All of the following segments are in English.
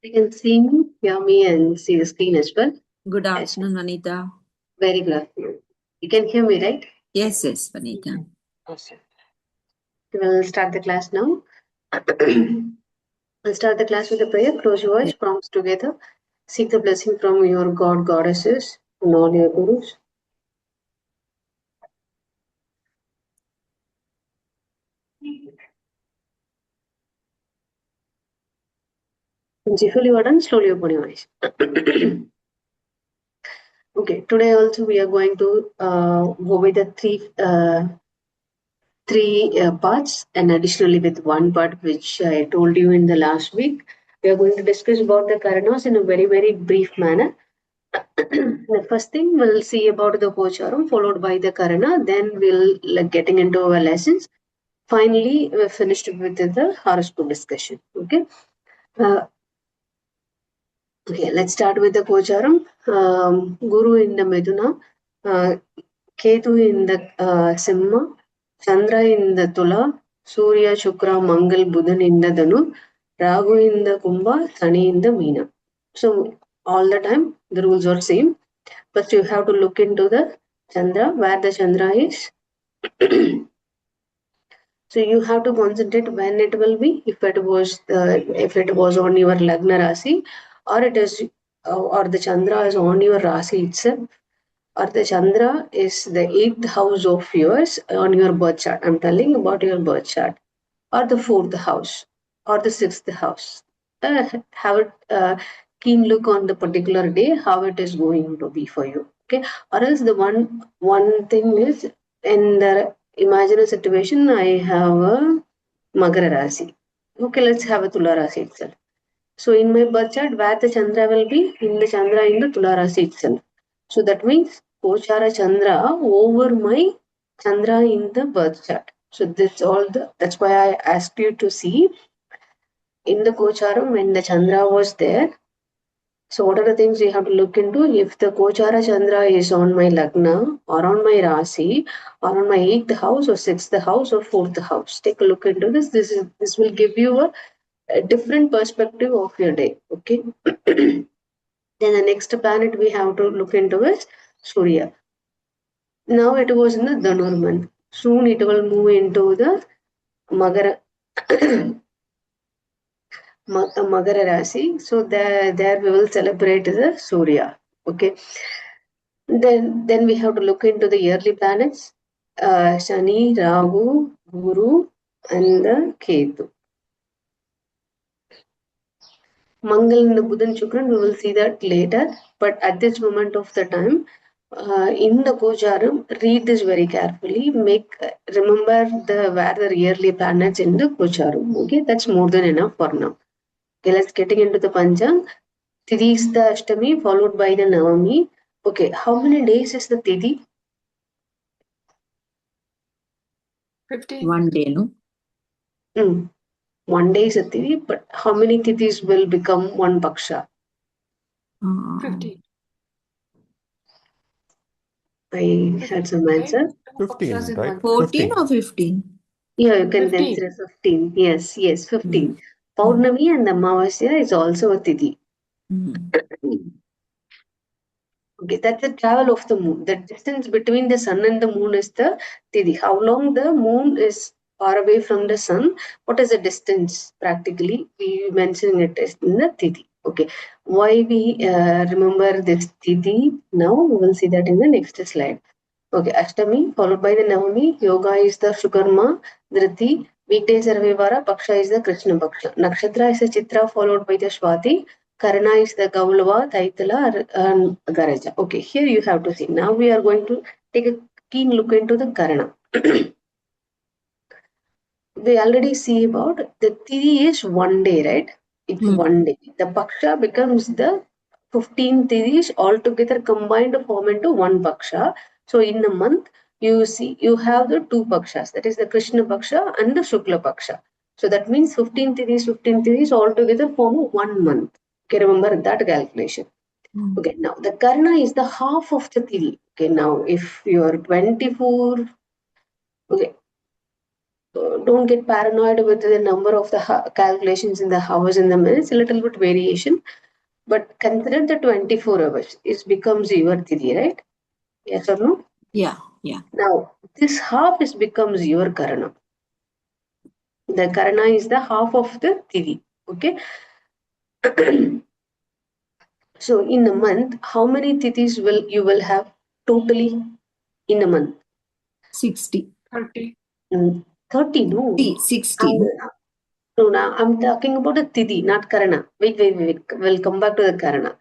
You can see me, hear me, and see the screen as well. Good Yes. afternoon, Vanita. Very good afternoon. You can hear me, right? Yes, Vanita. Awesome. We'll start the class now. We'll start the class with a prayer. Close your eyes, palms together. Seek the blessing from your God, goddesses, and all your gurus. Once you feel you are done, slowly open your eyes. Okay, today also we are going to go with the three parts, and additionally with one part which I told you in the last week. We are going to discuss about the Karanas in a very brief manner. The first thing we'll see about the Pocharam, followed by the Karana, then we'll getting into our lessons. Finally, we're finished with the horoscope discussion. Okay, let's start with the Pocharam. Guru in the Meduna, uh, Ketu in the Simha, Chandra in the Tula, Surya, Shukra, Mangal, Buddhan in the Dhanu, Rahu in the Kumbha, Sani in the Meena. So all the time the rules are same. First you have to look into the Chandra, where the Chandra is. So you have to concentrate when it will be. If it was on your Lagna Rasi, or it is or the Chandra is on your Rasi itself, or the Chandra is the 8th house of yours on your birth chart. I'm telling about your birth chart, or the 4th house, or the 6th house. Have a keen look on the particular day how it is going to be for you. Okay, or else the one thing is, in the imagine a situation. I have a Magara Rasi. Okay, let's have a Tula Rasi itself. So in my birth chart, where the Chandra will be, in the Chandra in the Tula Rasi itself. So that means Kochara Chandra over my Chandra in the birth chart. So that's why I asked you to see in the Kocharam when the Chandra was there. So what are the things you have to look into? If the Kochara Chandra is on my Lagna or on my Rasi or on my 8th house or 6th house or 4th house, take a look into this. This will give you a different perspective of your day. Okay. Then the next planet we have to look into is Surya. Now it was in the Dhanurman. Soon it will move into the Magara Magara Rasi. So there we will celebrate the Surya. Okay. Then we have to look into the yearly planets. Shani, Rahu, Guru, and the Ketu. Mangal and the Buddha Shukran, we will see that later. But at this moment of the time, in the Gocharam, read this very carefully. Remember where the yearly planets in the Gocharam. Okay, that's more than enough for now. Okay, let's getting into the Panchang. Tithi is the Ashtami, followed by the Navami. Okay, how many days is the Tithi? 15. 1 day, no? 1 day is a Tithi, but how many Tithis will become one Paksha? 15. I had some answer. 15, right? 14 or 15? Yeah, you can 15. consider 15. Yes, 15. Paurnami and Amavasya is also a Tithi. Okay, that's the travel of the moon. The distance between the sun and the moon is the Tithi. How long the moon is far away from the sun? What is the distance practically? We mention it as in the Tithi. Okay, why we remember this Tithi? Now we will see that in the next slide. Okay, Ashtami followed by the Navami. Yoga is the Shukarma, Dhriti. Weekdays are Vivara. Paksha is the Krishna Paksha. Nakshatra is the Chitra followed by the Swati. Karna is the Gaulava, Taitala, and Garaja. Okay, here you have to see. Now we are going to take a keen look into the Karna. We already see about the Tithi is 1 day, right? It's 1 day. The Paksha becomes the 15 Tithis altogether combined to form into one Paksha. So in a month, you have the two Pakshas, that is the Krishna Paksha and the Shukla Paksha. So that means 15 Tithis altogether form 1 month. Okay, remember that calculation. Okay, now the Karna is the half of the Tithi. Okay, now if you are 24, okay, don't get paranoid with the number of the calculations in the hours and the minutes, a little bit variation. But consider the 24 hours. It becomes your Tithi, right? Yes or no? Yeah. Yeah. Now, this half is becomes your Karana. The Karana is the half of the Tithi. Okay. So in a month, how many Tithis will you will have totally in a month? 60. 30. 30, no. 60. No, now I'm talking about a Tithi, not Karana. Wait. We'll come back to the Karana.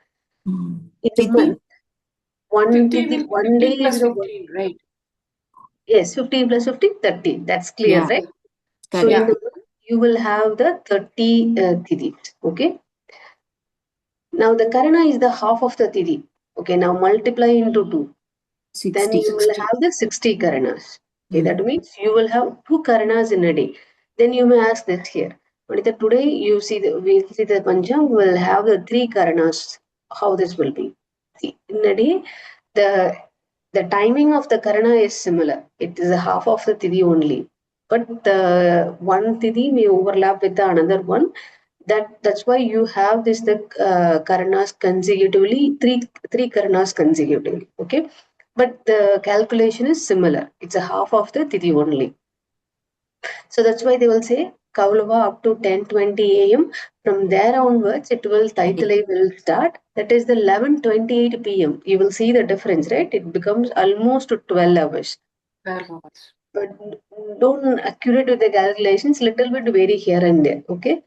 In a Tithi? month, one 50 Tithi, will be one day 15 is plus the one. 15, right? Yes, 15 plus 15, 30. That's clear, Yeah. right? So Correct. in Yeah. the month, you will have the 30 Tithis. Okay. Now the Karana is the half of the Tithi. Okay. Now multiply into 2. Then 60. you will have the 60 Karanas. Okay. That means you will have 2 Karanas in a day. Then you may ask this here. But today we see the Pancham will have the 3 Karanas. How this will be? See, in a day, the the timing of the Karana is similar. It is a half of the Tithi only. But the one Tithi may overlap with the another one. That's why you have this the Karanas consecutively, three Karanas consecutively. Okay. But the calculation is similar. It's a half of the Tithi only. So that's why they will say Kaulava up to 10:20 a.m. From there onwards, it will title will start. That is the 11:28 p.m. You will see the difference, right? It becomes almost 12 hours. 12 hours. But don't accurate with the calculations. Little bit vary here and there. Okay.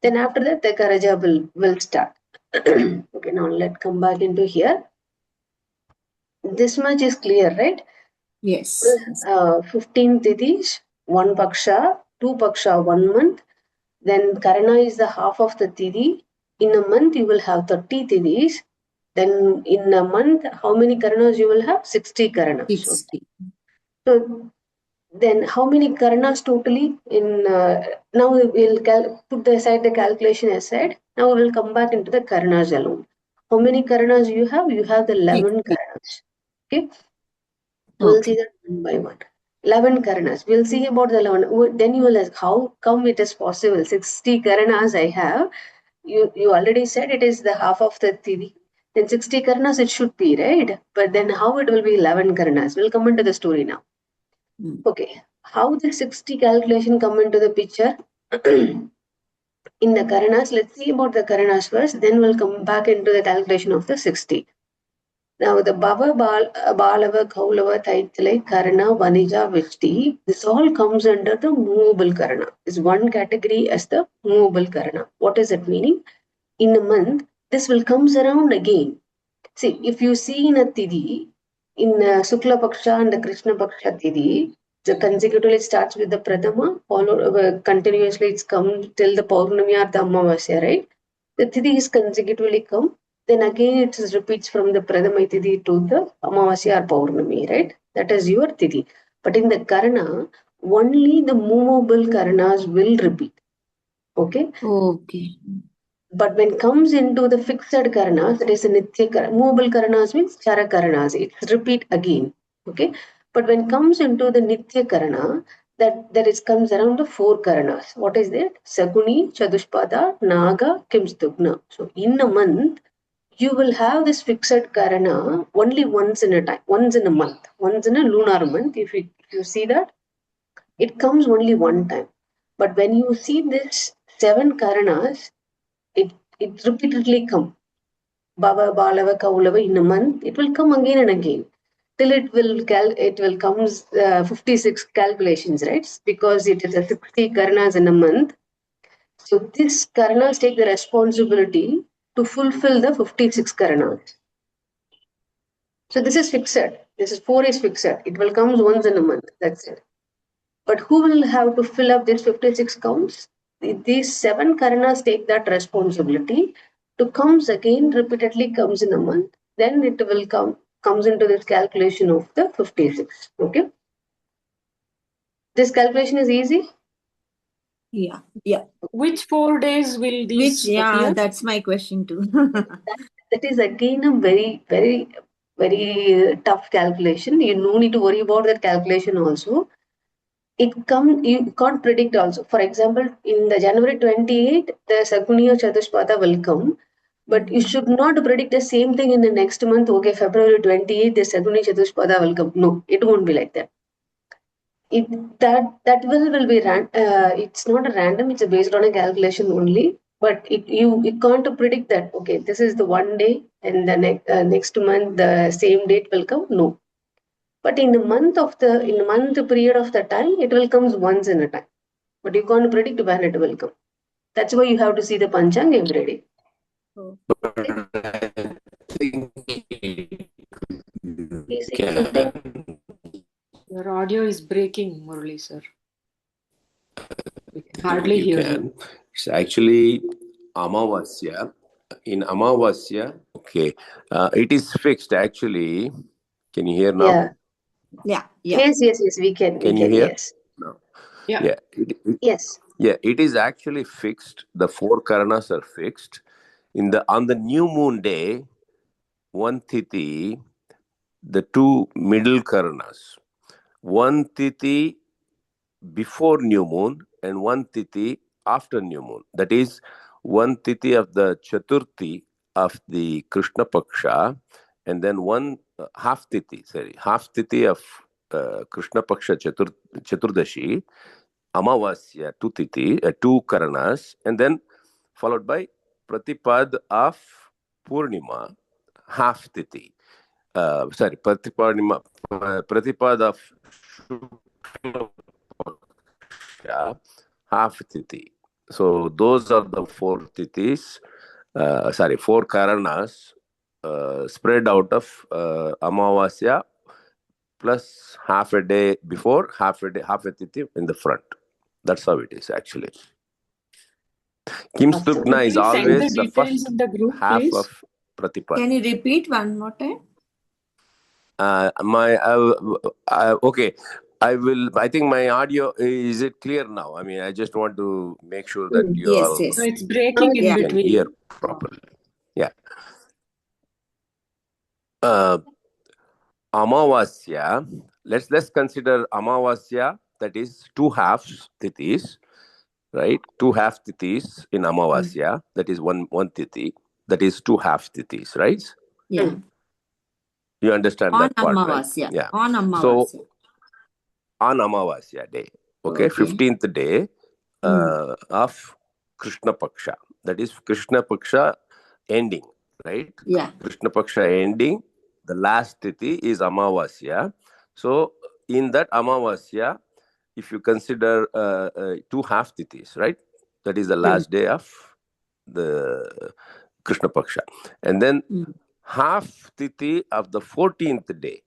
Then after that, the Karaja will start. Okay. Now let's come back into here. This much is clear, right? Yes. 15 Tithis, 1 Paksha, 2 Paksha, 1 month. Then Karana is the half of the Tithi. In a month, you will have 30 Tithis. Then in a month, how many Karanas you will have? 60 Karanas. 60. So then how many Karanas totally in, now we'll put aside the calculation aside. Now we will come back into the Karanas alone. How many Karanas you have? You have the 11 60. Karanas. Okay. We'll see Okay. that one by one. 11 Karanas. We'll see about the 11. Then you will ask, how come it is possible? 60 Karanas I have. You already said it is the half of the Tithi. Then 60 Karanas it should be, right? But then how it will be 11 Karanas? We'll come into the story now. Okay. How the 60 calculation come into the picture? In the Karanas, let's see about the Karanas first. Then we'll come back into the calculation of the 60. Now the Bhava, Balava, Kaulava, Taitale, Karana, Vanija, Vishti, this all comes under the movable Karana. Is one category as the movable Karana. What is it meaning? In a month, this will comes around again. See, if you see in a Tithi, in Sukla Paksha and the Krishna Paksha Tithi, the consecutively starts with the Pradama, followed continuously it's come till the Paurnami or the Amavasya, right? The Tithi is consecutively come, then again it is repeats from the Pradama Tithi to the Amavasya or Paurnami, right? That is your Tithi. But in the Karana, only the movable Karanas will repeat. Okay? Okay. But when comes into the fixed karanas, that is a nitya movable karanas means chara karanas. It's repeat again. Okay. But when comes into the nitya karana, that is comes around the 4 karanas. What is that? Saguni, Chadushpada, Naga, Kimstugna. So in a month, you will have this fixed karana only once in a time, once in a month, once in a lunar month. If you see that, it comes only one time. But when you see this 7 karanas, it repeatedly come. Bhava, Balava, Kaulava in a month, it will come again and again. Till it will comes 56 calculations, right? Because it is a 60 karanas in a month. So this karanas take the responsibility to fulfill the 56 karanas. So this is fixed. This is 4 is fixed. It will comes once in a month. That's it. But who will have to fill up these 56 counts? These 7 Karanas take that responsibility to comes again, repeatedly comes in a month. Then it will comes into this calculation of the 56. Okay. This calculation is easy. Yeah. Yeah. Which 4 days will these appear? That's my question too. That is again a very tough calculation. You no need to worry about that calculation also. you can't predict also. For example, in the January 28th, the Saguniya Chatushpada will come, but you should not predict the same thing in the next month. Okay, February 28th, the Saguniya Chatushpada will come. No, it won't be like that. That will be it's not a random, it's based on a calculation only. But you can't predict that. Okay, this is the one day, and the next month the same date will come. No, but in the month period of the time, it will comes once in a time. But you can't predict when it will come. That's why you have to see the panchang every day. Okay? He's saying something. Your audio is breaking, Murali sir. We can hardly hear you. It's actually Amavasya. In Amavasya, okay, it is fixed actually. Can you hear now? Yeah. Yes, we can. Can you hear? Yes. No. Yeah. Yes. Yeah, it is actually fixed. The 4 karanas are fixed. On the new moon day, one tithi, the 2 middle karanas. One tithi before new moon and one tithi after new moon. That is one tithi of the Chaturthi of the Krishna Paksha, and then one half tithi of Krishna Paksha Chaturdashi, Amavasya, 2 tithi, 2 karanas, and then followed by Pratipad of Purnima, half tithi. Pratipad of Shukla half tithi. So those are the 4 tithis, 4 karanas spread out of Amavasya plus half a day before, half a tithi in the front. That's how it is actually. Kim Stupna is Please send the always the details first in the group, half please. of Pratipad. Can you repeat one more time? Okay. I think my audio, is it clear now? I mean, I just want to make sure that you Yes, all yes. No, it's breaking in can between. hear properly. Yeah. Amavasya, let's consider Amavasya, that is 2 halves tithis, right? 2 half tithis in Amavasya, that is one tithi, that is 2 half tithis, right? Yeah. You understand On that part, Amavasya. right? Yeah. On Amavasya. So on Amavasya day, okay. 15th day of Krishna Paksha, that is Krishna Paksha ending, right? Yeah. Krishna Paksha ending, the last tithi is Amavasya. So in that Amavasya, if you consider 2 half tithis, right? That is the last day of the Krishna Paksha. And then half tithi of the 14th day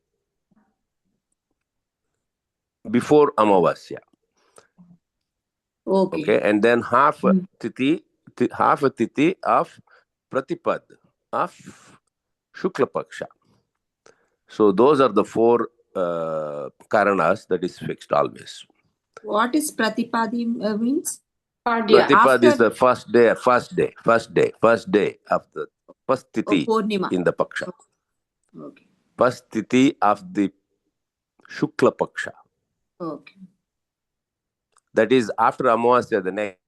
before Amavasya. Okay. And then half a tithi of Pratipad of Shukla Paksha. So those are the 4 karanas that is fixed always. What is Pratipadi means? Pratipad is the first day of the first tithi in the Paksha. Okay. First tithi of the Shukla Paksha. Okay. That is after Amavasya, the next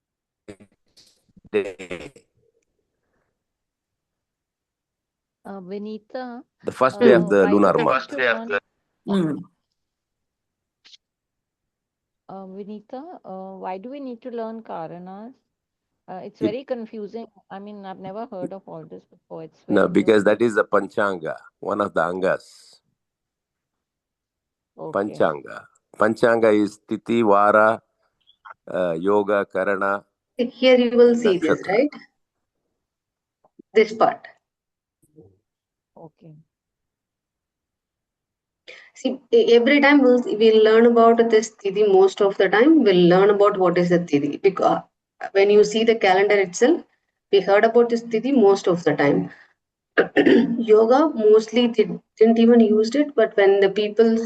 day. Vinita, The first day of the why lunar do we month. need to learn, Vinita, why do we need to learn Karanas? It's very confusing. I mean, I've never heard of all this before. It's very No, because new. that is the Panchanga, one of the Angas. Okay. Panchanga. Panchanga is Tithi, Vara, Yoga, Karana. Here you will see this, Nakshatra. right? This part. Okay. See, every time we'll learn about this tithi. Most of the time, we'll learn about what is the tithi. Because when you see the calendar itself, we heard about this tithi most of the time. Yoga mostly didn't even used it, but when the people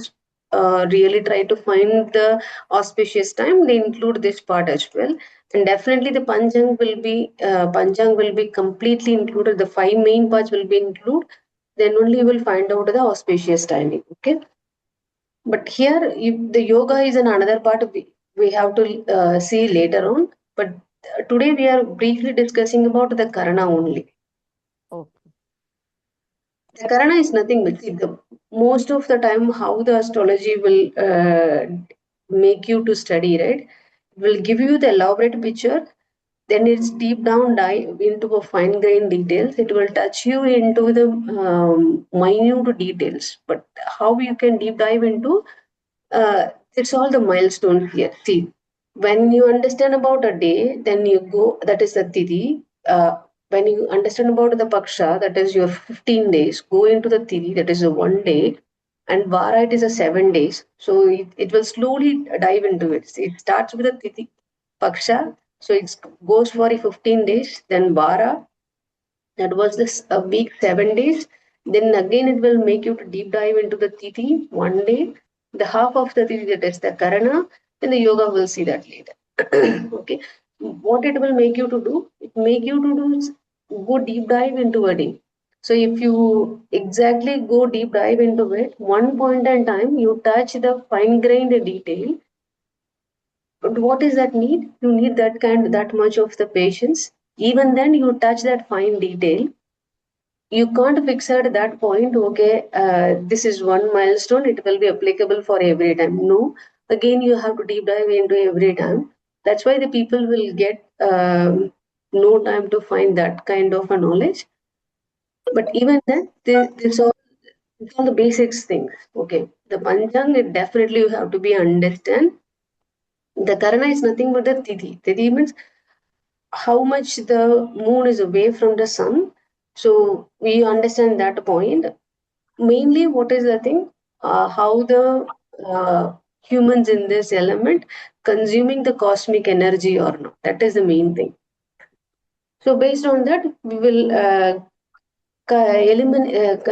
really try to find the auspicious time, they include this part as well. And definitely the panchang will be completely included. The 5 main parts will be included. Then only you will find out the auspicious timing. Okay. But here, the yoga is another part we have to see later on. But today we are briefly discussing about the karana only. Okay. The karana is nothing but most of the time how the astrology will make you to study, right? It will give you the elaborate picture, then it's deep down dive into a fine grained details. It will touch you into the minute details. But how you can deep dive into it's all the milestones here. See, when you understand about a day, then you go, that is the tithi. When you understand about the paksha, that is your 15 days, go into the tithi, that is a 1 day, and vara, it is a 7 days. So it will slowly dive into it. See, it starts with a tithi paksha, so it goes for 15 days, then vara, that was this a week, 7 days. Then again, it will make you to deep dive into the tithi 1 day. The half of the tithi, that is the karana, then the yoga will see that later. Okay. What it will make you to do? It make you to do go deep dive into a day. So if you exactly go deep dive into it, one point in time you touch the fine grained detail. But what is that need? You need that much of the patience. Even then, you touch that fine detail. You can't fix at that point, okay, this is one milestone, it will be applicable for every time. No, again, you have to deep dive into every time. That's why the people will get no time to find that kind of a knowledge. But even then, it's all the basics things. Okay, the panchang, it definitely you have to be understand. The karana is nothing but the tithi. Tithi means how much the moon is away from the sun. So we understand that point. Mainly, what is the thing? How the humans in this element consuming the cosmic energy or not. That is the main thing. So based on that, we will eliminate.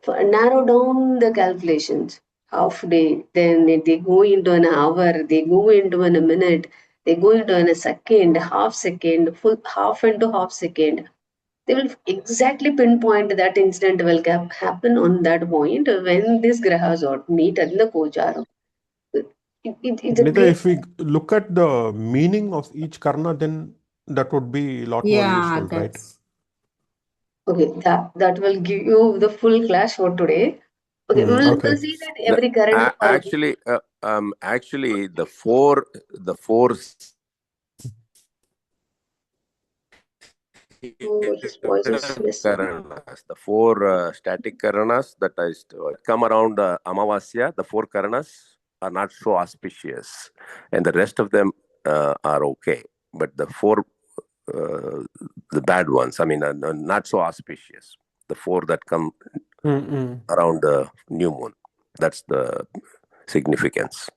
Narrow down the calculations. Half day, then they go into an hour, they go into a minute, they go into a second, half second, full half into half second. They will exactly pinpoint that incident will happen on that point when these grahas or meet in the Kochar. It's a Vanita, great. if we look at the meaning of each karna, then that would be a lot more Yeah, useful, right? that's Okay, that will give you the full class for today. Okay, we'll Okay. see that every current. Actually, the four Oh, his voice is missing. karanas, the four static karanas that come around Amavasya, the four karanas are not so auspicious, and the rest of them are okay. But the four, the bad ones, I mean, not so auspicious. The four that come around the new moon, that's the significance.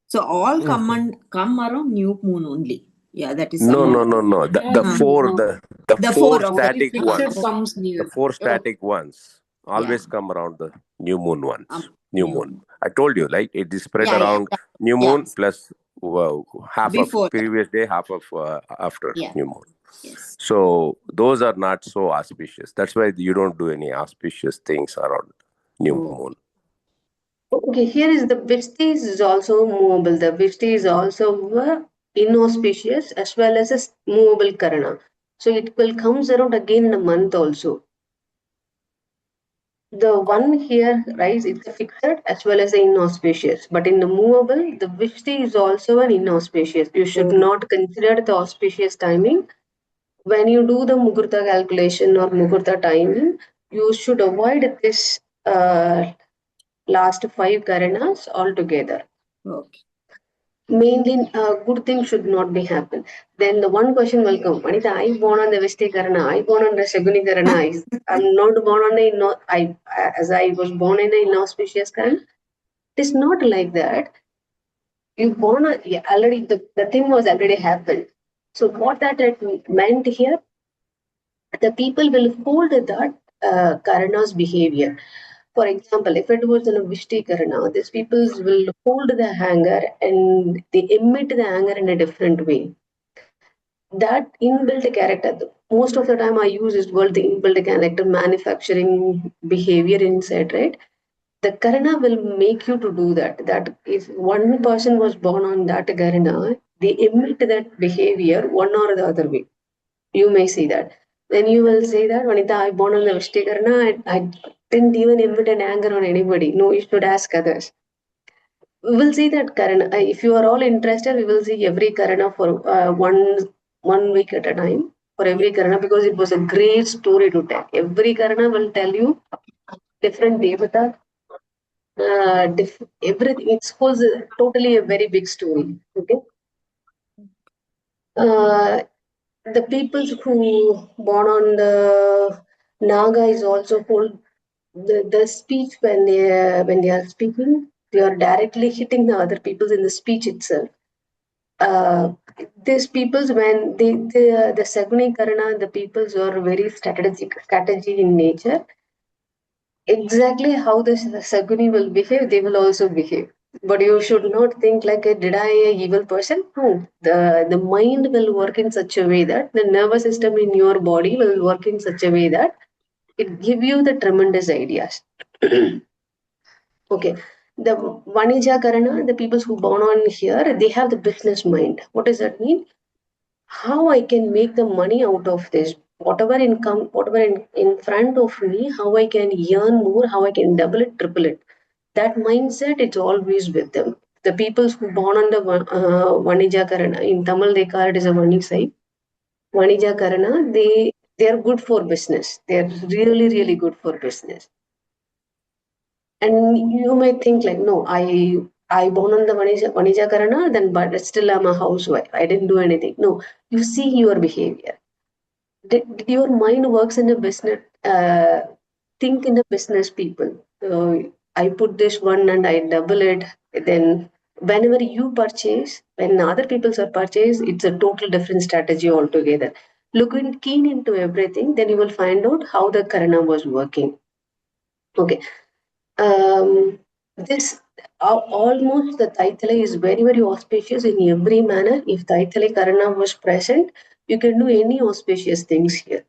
so all come Okay. come around new moon only. Yeah, that is No, some no, of no, no. The uh, four, the the four four. Okay. Only static fixed ones, comes the near. four Oh, static ones yeah. always come around the new moon ones. New New moon. moon. I told you, like it is spread Yeah, yeah, around yeah. new Yeah. moon plus half of Before that. previous day, half of after Yeah. new moon. Yes. So those are not so auspicious. That's why you don't do any auspicious things around new Oh. moon. Okay, here is the Vishti is also movable. The Vishti is also inauspicious as well as a movable karana. So it will comes around again in a month also. The one here, right, it's a fixed as well as the inauspicious. But in the movable, the Vishti is also an inauspicious. You should Oh. not consider the auspicious timing. When you do the Muhurta calculation or Muhurta timing, you should avoid this last 5 karanas altogether. Okay. Mainly, good things should not be happen. Then the one question will come, Anita, I born on the Vishtikarana, I born on the Shagunikarana. I'm not born on the as I was born in an inauspicious Karana. It is not like that. You born yeah, already the thing was already happened. So what that it meant here, the people will hold that Karana's behavior. For example, if it was in a Vishti Karana, these people will hold the anger and they emit the anger in a different way. That inbuilt character, most of the time I use this word, the inbuilt character manufacturing behavior inside, right? the karana will make you to do that. That if one person was born on that karana, they emit that behavior one or the other way. You may see that. Then you will say that, Vanita, I born on the Vishti karana, I didn't even emit an anger on anybody. No, you should ask others. We will see that karana. If you are all interested, we will see every karana for one week at a time for every karana, because it was a great story to tell. Every karana will tell you different devata, everything. It was totally a very big story. Okay. The people who born on the Naga is also called the speech when they are speaking, they are directly hitting the other people in the speech itself. These peoples, when the Saguni Karana, the peoples are very strategy in nature. Exactly how the Saguni will behave, they will also behave. But you should not think like, did I a evil person? No. The mind will work in such a way that the nervous system in your body will work in such a way that it give you the tremendous ideas. Okay. The Vanija Karana, the people who born on here, they have the business mind. What does that mean? How I can make the money out of this, whatever income, whatever in front of me, how I can earn more, how I can double it, triple it. That mindset, it's always with them. The people who born on the Vanija Karana, in Tamil they call it as a Vanisai. Vanija Karana, they are good for business. They are really, really good for business. And you might think like, no, I born on the Vanija Karana, then but still I'm a housewife. I didn't do anything. No, you see your behavior. Did your mind works in a business? Think in a business people. I put this one and I double it. Then whenever you purchase, when other people are purchase, it's a total different strategy altogether. Look keen into everything, then you will find out how the Karana was working. Okay. This almost the Taitale is very, very auspicious in every manner. If Taitale Karana was present, you can do any auspicious things here.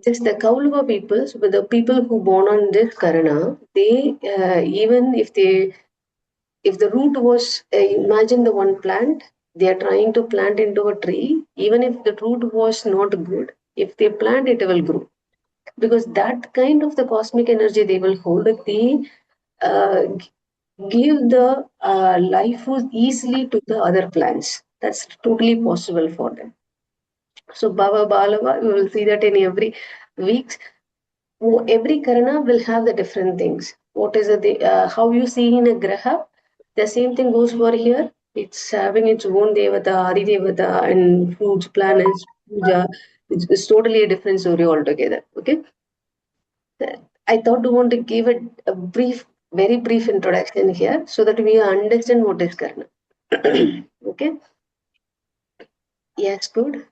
Just the Kauluva peoples, but the people who born on this Karana, they even if the root was imagine the one plant, they are trying to plant into a tree. Even if the root was not good, if they plant it will grow, because that kind of the cosmic energy they will hold. They uh, give the life force easily to the other plants. That's totally possible for them. So Bhava Balava, we will see that in every week. Every Karana will have the different things. What is how you see in a Graha, the same thing goes for here. It's having its own Devata, Adi Devata, and fruits, planets, puja. It's totally a different story altogether. Okay. I thought to want to give a brief, very brief introduction here so that we understand what is Karna. Okay. Yes, good.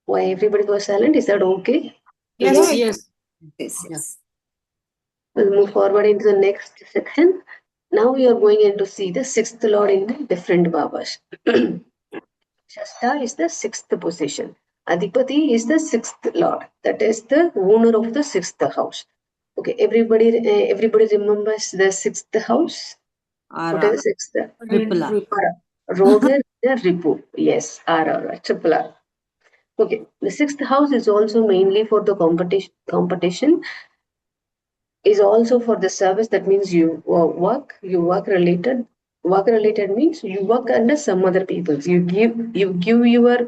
Why everybody was silent? Is that okay? Yes, Yes. yes. Yes, Yeah. yes. We'll move forward into the next section. Now we are going in to see the sixth lord in the different bhavas. Shasta is the sixth position. Adipati is the sixth lord. That is the owner of the sixth house. Okay, everybody remembers the sixth house. What is the sixth? Triple R. Roger the Ripu. Yes, R, triple R. Okay, the sixth house is also mainly for the competition is also for the service. That means you work related. Work related means you work under some other people. You give your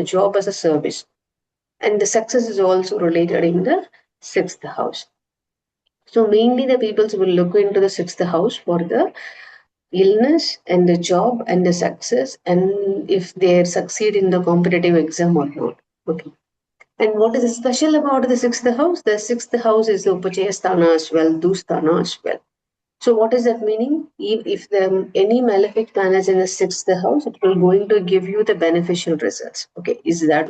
job as a service, and the success is also related in the sixth house. So mainly the peoples will look into the sixth house for the illness and the job and the success, and if they succeed in the competitive exam or not. Okay. And what is special about the sixth house? The sixth house is the Upachayasthana as well, Dusthana as well. So what is that meaning? If any malefic planets in the sixth house, it will going to give you the beneficial results. Okay, is that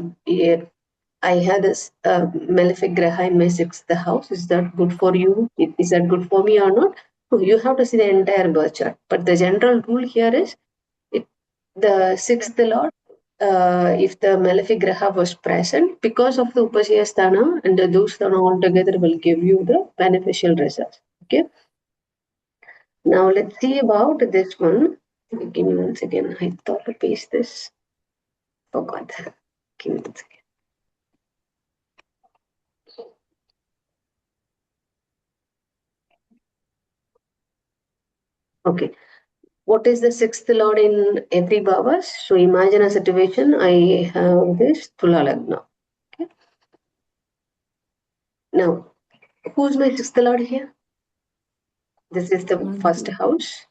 I had this malefic graha in my sixth house. Is that good for you? Is that good for me or not? No, you have to see the entire birth chart. But the general rule here is it, the sixth lord if the malefic graha was present, because of the upasya sthana and the dusthana altogether will give you the beneficial results. Okay. Now let's see about this one. Give me one second. I thought to paste this. Forgot. Give me one second. Okay. What is the sixth lord in every bhavas? So imagine a situation. I have this Tula Lagna. Okay. Now, who's my sixth lord here? This is the first house.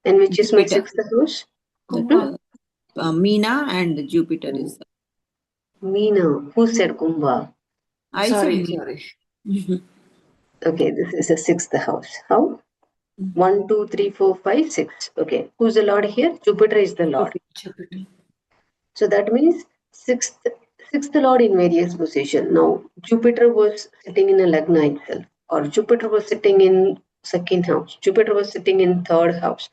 And which is my Jupiter. sixth house? That, Meena and Jupiter is. Meena. Who said Kumbha? I said Sorry, Meena. sorry. Okay, this is the sixth house. How? 1, 2, 3, 4, 5, 6. Okay, who's the lord here? Jupiter is the lord. Jupiter. So that means sixth lord in various position. Now Jupiter was sitting in a lagna itself, or Jupiter was sitting in second house. Jupiter was sitting in third house.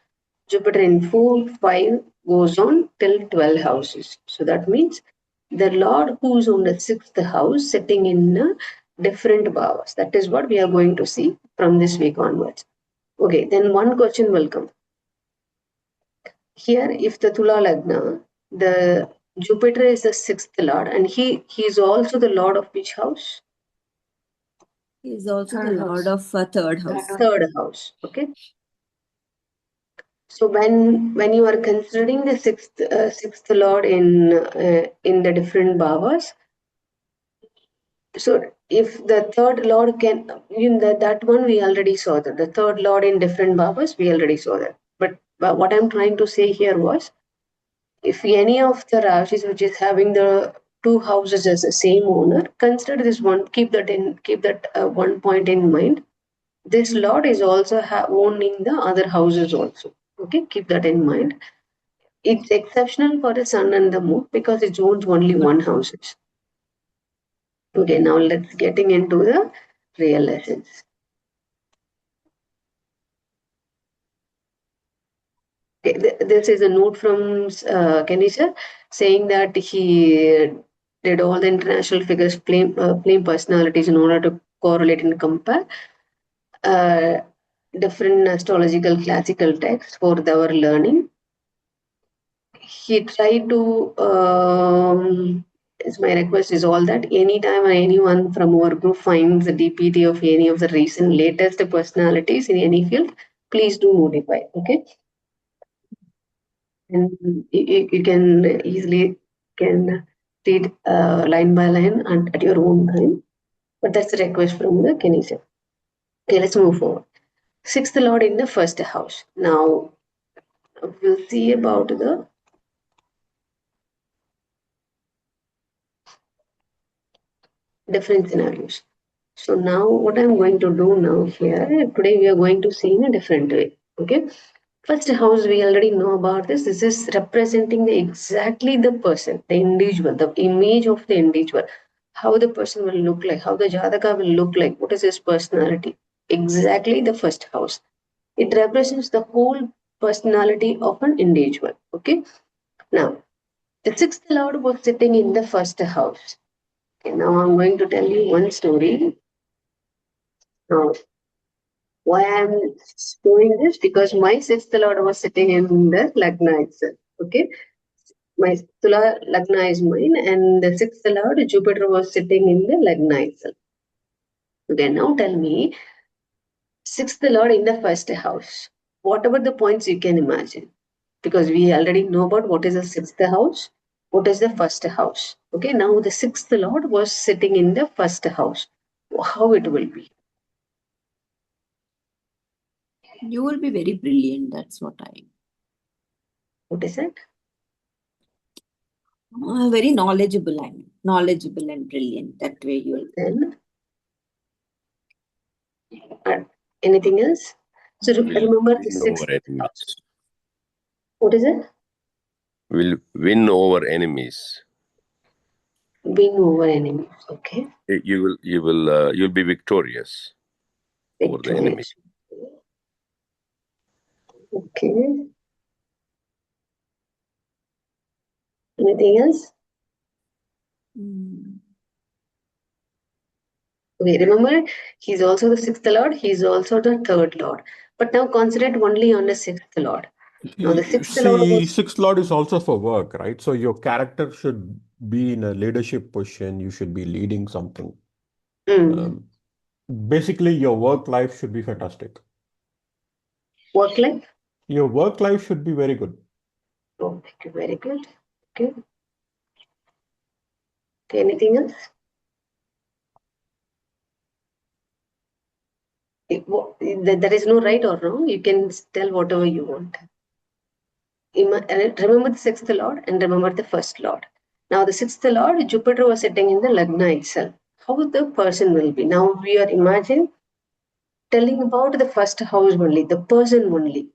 Jupiter in 4, 5 goes on till 12 houses. So that means the lord who's on the sixth house sitting in different bhavas. That is what we are going to see from this week onwards. Okay, then one question will come. Here, if the Tula Lagna, the Jupiter is the sixth lord, and he is also the lord of which house? He is also Third the lord house. of third house. Third house. Okay. So when you are considering the sixth lord in the different bhavas, so if the third lord can in that one we already saw that the third lord in different bhavas we already saw that. But what I'm trying to say here was, if any of the Rashis which is having the two houses as the same owner, consider this one. Keep that one point in mind. This lord is also owning the other houses also. Okay, keep that in mind. It's exceptional for the sun and the moon because it owns only one houses. Okay, now let's getting into the real lessons. Okay, this is a note from Kenisha saying that he did all the international figures plain personalities in order to correlate and compare uh, different astrological classical texts for our learning. He tried to my request is all that anytime anyone from our group finds the DPT of any of the recent latest personalities in any field, please do notify. Okay. And you can easily can read line by line and at your own time. But that's a request from the Kenisha. Okay, let's move forward. Sixth lord in the first house. Now we'll see about the different scenarios. So now what I'm going to do now here, today we are going to see in a different way. Okay. First house, we already know about this. This is representing exactly the person, the individual, the image of the individual, how the person will look like, how the Jataka will look like, what is his personality. Exactly the first house. It represents the whole personality of an individual. Okay. Now, the sixth lord was sitting in the first house. Okay, now I'm going to tell you one story. Now, why I'm doing this? Because my sixth lord was sitting in the Lagna itself. Okay. My Tula Lagna is mine, and the sixth lord, Jupiter, was sitting in the Lagna itself. Okay, now tell me, sixth lord in the first house. Whatever the points you can imagine, because we already know about what is the sixth house, what is the first house. Okay, now the sixth lord was sitting in the first house. How it will be? You will be very brilliant. That's what I. What is it? Very knowledgeable. I mean, knowledgeable and brilliant. That way you will. Then, anything else? So Will remember the win sixth. over enemies. What is it? Will win over enemies. Win over enemies. Okay. You'll be victorious over the enemy. Victorious. Okay. Anything else? Mm. Okay, remember, he's also the sixth lord, he's also the third lord. But now concentrate only on the sixth lord. Now the sixth lord See, was sixth lord is also for work, right? So your character should be in a leadership position. You should be leading something. Um, basically, your work life should be fantastic. work life. Your work life should be very good. Oh, thank you, very good. Okay. Okay, anything else? There is no right or wrong. You can tell whatever you want. Remember the sixth lord and remember the first lord. Now the sixth lord, Jupiter was sitting in the Lagna itself. How the person will be? Now we are imagining telling about the first house only, the person only.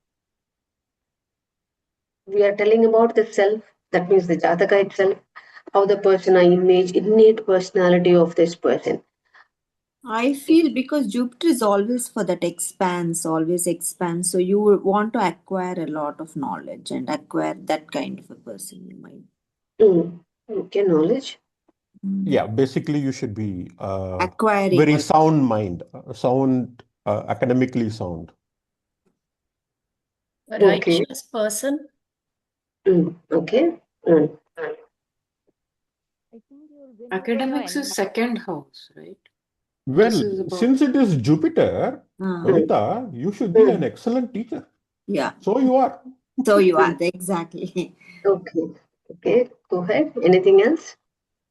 We are telling about the self, that means the Jataka itself, how the person, image, innate personality of this person. I feel because Jupiter is always for that expanse, always expands. So you would want to acquire a lot of knowledge and acquire that kind of a person in mind. Okay, knowledge. Yeah, basically, you should be Acquiring very a sound mind, academically sound. A Okay. righteous person. Okay. I think you'll win over your Academics is enemies. second house, right? Well, This is about since it is Jupiter, Vanita, you should be an excellent teacher. yeah. So you are. So you are exactly. Okay. Okay. Go ahead. Anything else?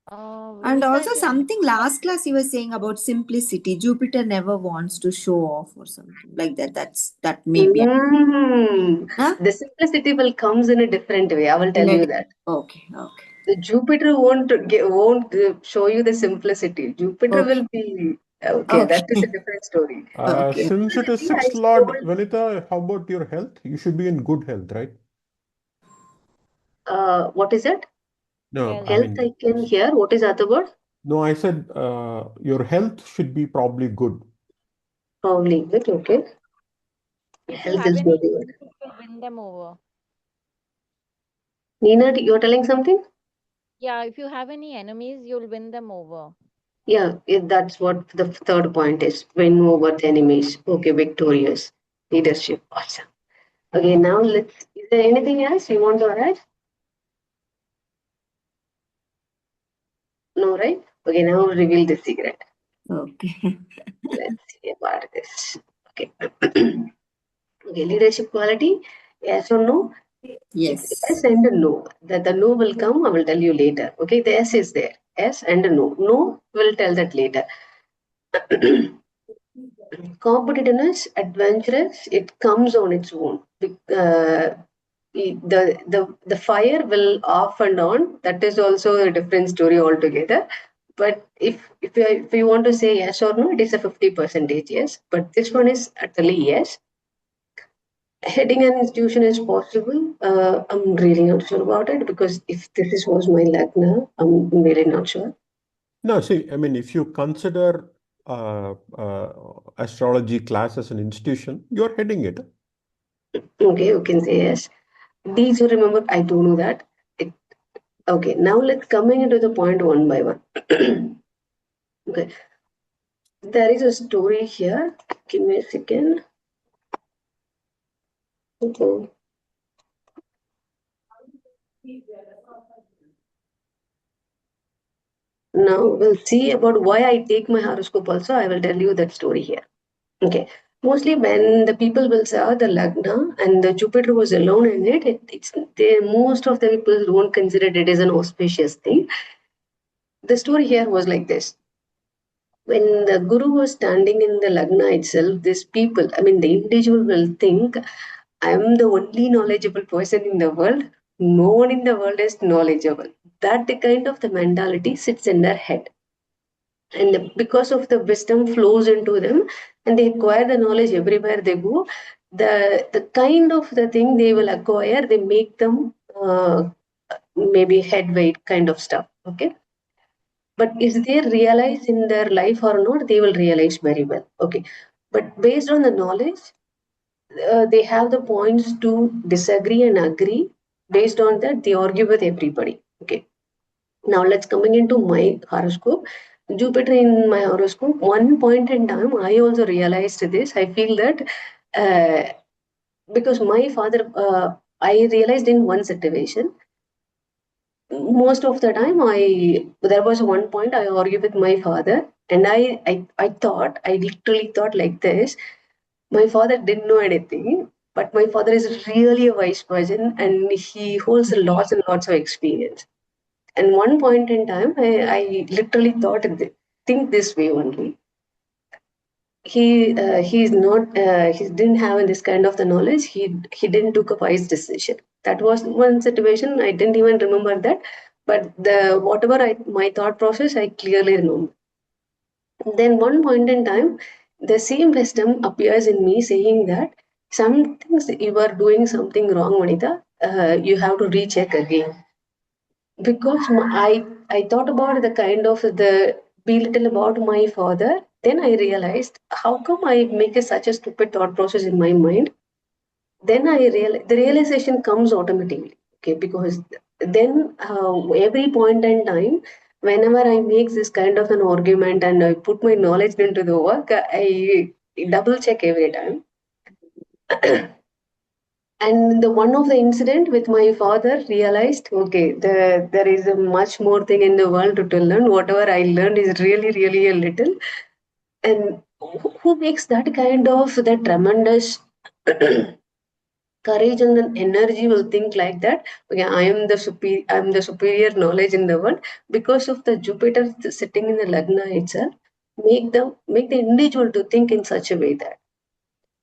And Vinita, also if you something last class you were saying about simplicity. Jupiter never wants to show off or something like that. That may be. Huh? The simplicity will comes in a different way. I will tell you that. Okay. The Jupiter won't show you the simplicity. Jupiter Okay. will be okay. Okay. That is a different story. Okay. Since it is Simplicity, I sixth lord, told. Vanita, how about your health? You should be in good health, right? What is it? No, I health, Health. I mean, can hear. What is other word? no, I said your health should be probably good. Probably good. Okay. if you Health have is any very good. enemies, it will win them over. Nina, you're telling something? Yeah, if you have any enemies, you'll win them over. Yeah, that's what the third point is. Win over the enemies. Okay, victorious. Leadership. Awesome. Okay, now is there anything else you want to add? No, right? Okay, now reveal the secret. Okay. Let's see about this. Okay. Okay, leadership quality. Yes or no? It's yes Yes. and a no. The no will come, I will tell you later. Okay, the yes is there. Yes and a no. No, will tell that later. Competitiveness, adventurous, it comes on its own. The fire will off and on. That is also a different story altogether. But if you want to say yes or no, it is a 50% yes. But this one is utterly yes. Heading an institution is possible. I'm really not sure about it because if was my Lagna, I'm really not sure. No, see, I mean, if you consider astrology class as an institution, you're heading it. Okay, you can say yes. These you remember, I don't know that. Okay, now let's coming into the point one by one. Okay, there is a story here. Give me a second. Okay. Now we'll see about why I take my horoscope also. I will tell you that story here. Okay. Mostly when the people will say the Lagna and the Jupiter was alone in most of the people don't consider it as an auspicious thing. The story here was like this. When the Guru was standing in the Lagna itself, these people, I mean, the individual will think, I'm the only knowledgeable person in the world. No one in the world is knowledgeable. That the kind of the mentality sits in their head. And because of the wisdom flows into them and they acquire the knowledge everywhere they go, the kind of the thing they will acquire, they make them maybe head weight kind of stuff. Okay. But is they realize in their life or not, they will realize very well. Okay. But based on the knowledge, they have the points to disagree and agree. Based on that, they argue with everybody. Okay. Now let's coming into my horoscope. Jupiter in my horoscope. One point in time, I also realized this. I feel that because my father, I realized in one situation. Most of the time, there was one point I argued with my father, and I thought I literally thought like this. My father didn't know anything, but my father is really a wise person, and he holds lots and lots of experience. And one point in time, I literally thought think this way only. He's not he didn't have this kind of the knowledge. He didn't took a wise decision. That was one situation. I didn't even remember that, but the whatever my thought process I clearly remember. Then one point in time, the same wisdom appears in me, saying that some things you are doing something wrong, Vanita. You have to recheck again. Because I thought about the kind of the be little about my father. Then I realized how come I make such a stupid thought process in my mind. Then the realization comes automatically. Okay, because then every point in time, whenever I make this kind of an argument and I put my knowledge into the work, I double check every time. And the one of the incident with my father realized, okay, there is a much more thing in the world to learn. Whatever I learned is really, really a little. And who makes that kind of that tremendous courage and then energy will think like that? Okay, I am the superior knowledge in the world because of the Jupiter sitting in the Lagna itself. Make the individual to think in such a way that,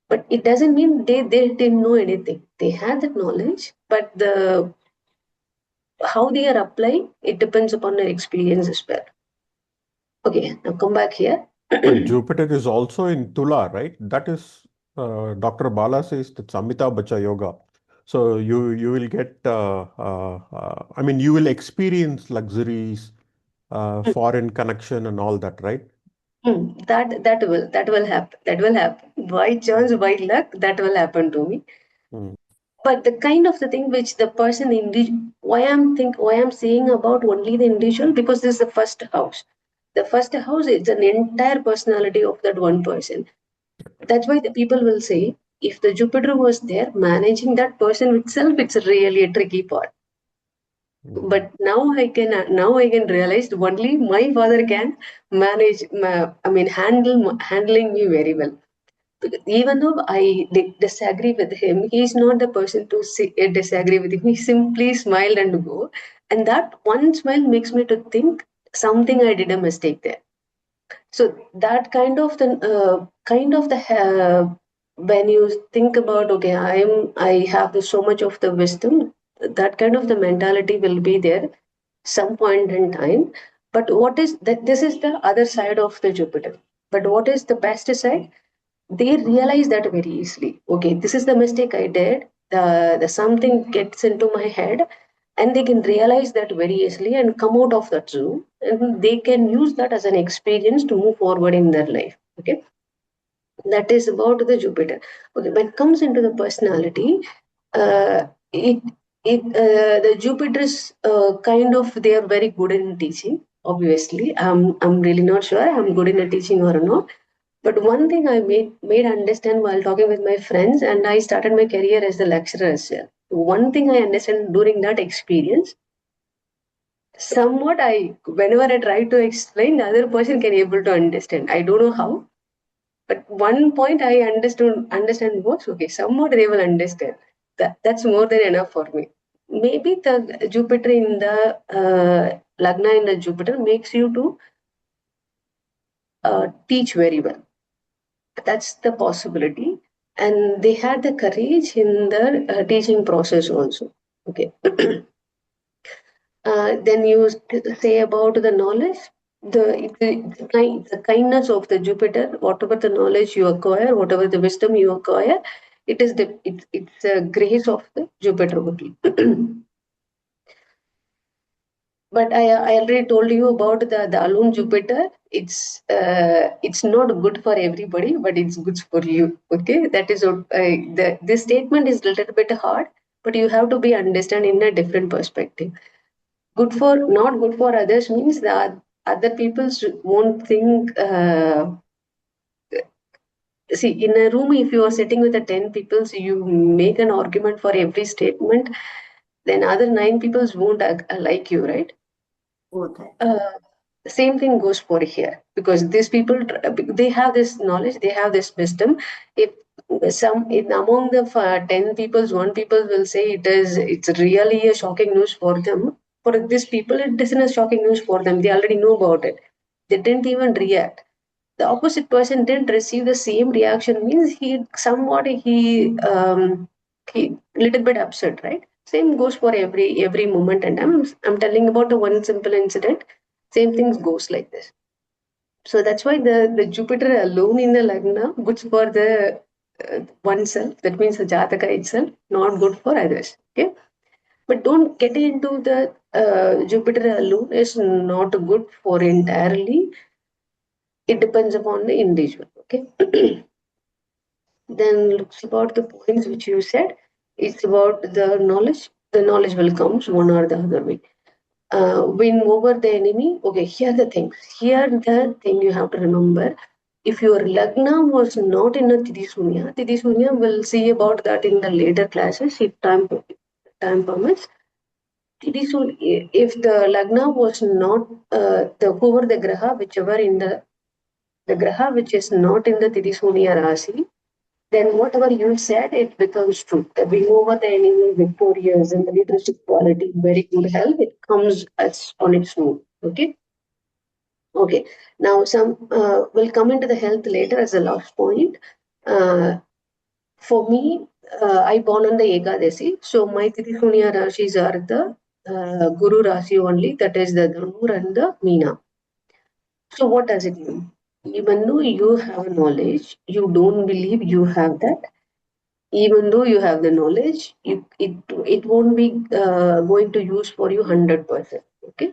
but it doesn't mean they didn't know anything. They had that knowledge, but the how they are applying it depends upon their experience as well. Okay, now come back here. But Jupiter is also in Tula, right? That is, Dr. Bala says that's Amita Bacha Yoga. So you will get, I mean, you will experience luxuries, foreign connection, and all that, right? That will happen. That will happen. By chance, by luck, that will happen to me. Mm. But the kind of the thing which the person why I'm saying about only the individual, because this is the first house. The first house is an entire personality of that one person. That's why the people will say if the Jupiter was there, managing that person itself, it's really a tricky part. But now I can realize only my father can manage. I mean, handling me very well. Even though I disagree with him, he's not the person to disagree with him. He simply smiled and go, and that one smile makes me to think something I did a mistake there. So that when you think about, okay, I have so much of the wisdom, that kind of the mentality will be there some point in time. But what is that? This is the other side of the Jupiter. But what is the best side? They realize that very easily. Okay, this is the mistake I did. The something gets into my head, and they can realize that very easily and come out of that zone, and they can use that as an experience to move forward in their life. Okay, that is about the Jupiter. Okay, when it comes into the personality, uh, it the Jupiter's kind of they are very good in teaching. Obviously, I'm really not sure I'm good in a teaching or not. But one thing I made understand while talking with my friends, and I started my career as a lecturer as well. One thing I understand during that experience, somewhat whenever I try to explain, the other person can able to understand. I don't know how, but one point I understand was okay. Somewhat they will understand. That's more than enough for me. Maybe the Jupiter in the Lagna in the Jupiter makes you to teach very well. That's the possibility. And they had the courage in the teaching process also. Okay. Then you say about the knowledge, the kindness of the Jupiter, whatever the knowledge you acquire, whatever the wisdom you acquire, it's a grace of the Jupiter only. But I already told you about the alone Jupiter. It's not good for everybody, but it's good for you. Okay, that is what this statement is a little bit hard, but you have to be understand in a different perspective. not good for others means that other people won't think. See, in a room, if you are sitting with the 10 people, so you make an argument for every statement, then other 9 people won't like you, right? Both are. Same thing goes for here, because these people, they have this knowledge, they have this wisdom. If among the 10 people, one people will say it's really a shocking news for them. For these people, it isn't a shocking news for them. They already know about it. They didn't even react. The opposite person didn't receive the same reaction means he little bit upset, right? Same goes for every moment, and I'm telling about the one simple incident. Same things goes like this. So that's why the Jupiter alone in the lagna good for the oneself, that means the jataka itself, not good for others. Okay, but don't get into the Jupiter alone is not good for entirely. It depends upon the individual. Okay. Then looks about the points which you said. It's about the knowledge. The knowledge will come one or the other way. Win over the enemy. Okay, here the thing. Here the thing you have to remember. If your lagna was not in a Tidisunya will see about that in the later classes if time permits. If the lagna was not the whoever the graha, whichever in the graha which is not in the Tidisunya Rasi, then whatever you said, it becomes true. The win over the enemy, victorious, and the leadership quality, very good health, it comes as on its own. Okay. Okay. Now, some will come into the health later as the last point. Uh, for me, I born on the Ekadasi, so my Titisunya Rashis are the Guru Rashi only, that is the Dhanur and the Meena. So, what does it mean? Even though you have knowledge, you don't believe you have that. Even though you have the knowledge, it won't be going to use for you 100%. Okay.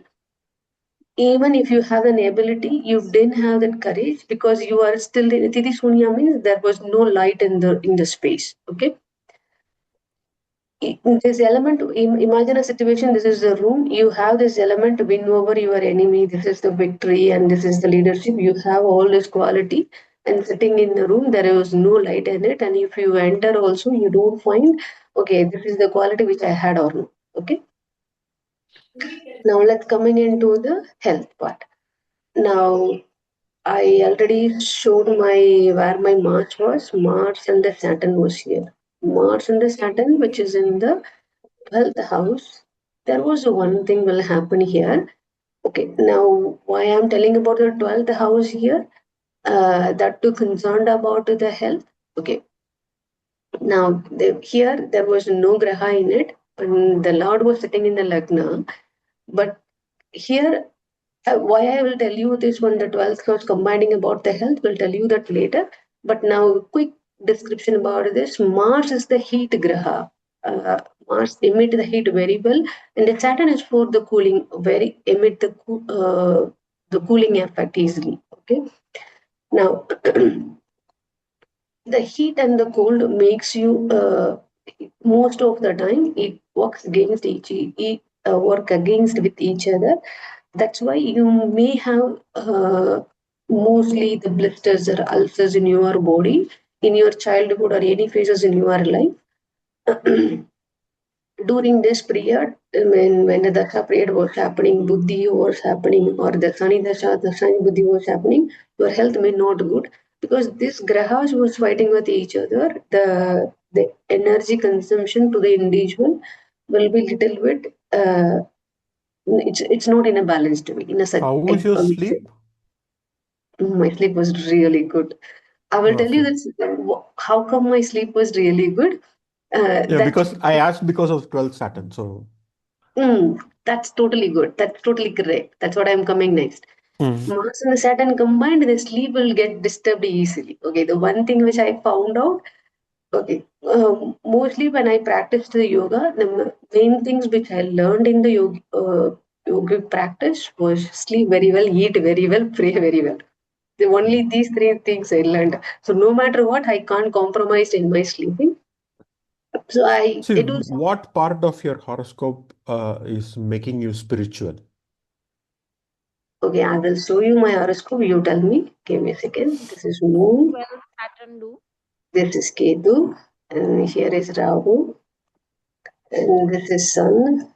Even if you have an ability, you didn't have that courage because you are still in Titi Sunya means there was no light in the space. Okay. This element, imagine a situation, this is the room, you have this element to win over your enemy, this is the victory and this is the leadership, you have all this quality, and sitting in the room there is no light in it, and if you enter also you don't find, okay, this is the quality which I had or no. Okay, now let's coming into the health part. Now I already showed my where my Mars and the Saturn was here. Mars and the Saturn, which is in the 12th house, there was one thing will happen here. Okay, now why I'm telling about the 12th house here, that too concerned about the health. Okay, now here there was no graha in it, and the Lord was sitting in the lagna. But here, why I will tell you this one, the 12th house combining about the health, will tell you that later. But now, quick description about this. Mars is the heat graha. Uh, Mars emit the heat very well, and the Saturn is for the cooling, very emit the cooling effect easily. Okay. Now, the heat and the cold makes you most of the time it works against work against with each other. That's why you may have mostly the blisters or ulcers in your body in your childhood or any phases in your life. During this period, when the Dasha period was happening, Buddhi was happening, or the Sani Dasha, the Sani Buddhi was happening, your health may not good because this grahas was fighting with each other. The energy consumption to the individual will be little bit. It's not in a balanced way. In a How was your sleep? my sleep was really good. I will tell you Okay. that how come my sleep was really good. Yeah, That's because I asked because of 12th Saturn. So, that's totally good. That's totally correct. That's what I'm coming next. mm, Mars and Saturn combined, the sleep will get disturbed easily. Okay, the one thing which I found out, okay, mostly when I practiced the yoga, the main things which I learned in the yogic practice was sleep very well, eat very well, pray very well. The only these three things I learned. So no matter what, I can't compromise in my sleeping. So See, it was what part of your horoscope is making you spiritual? okay. I will show you my horoscope. You tell me. Give me a second. This is Moon. 12 Saturn do. This is Ketu, and here is Rahu, and this is Sun.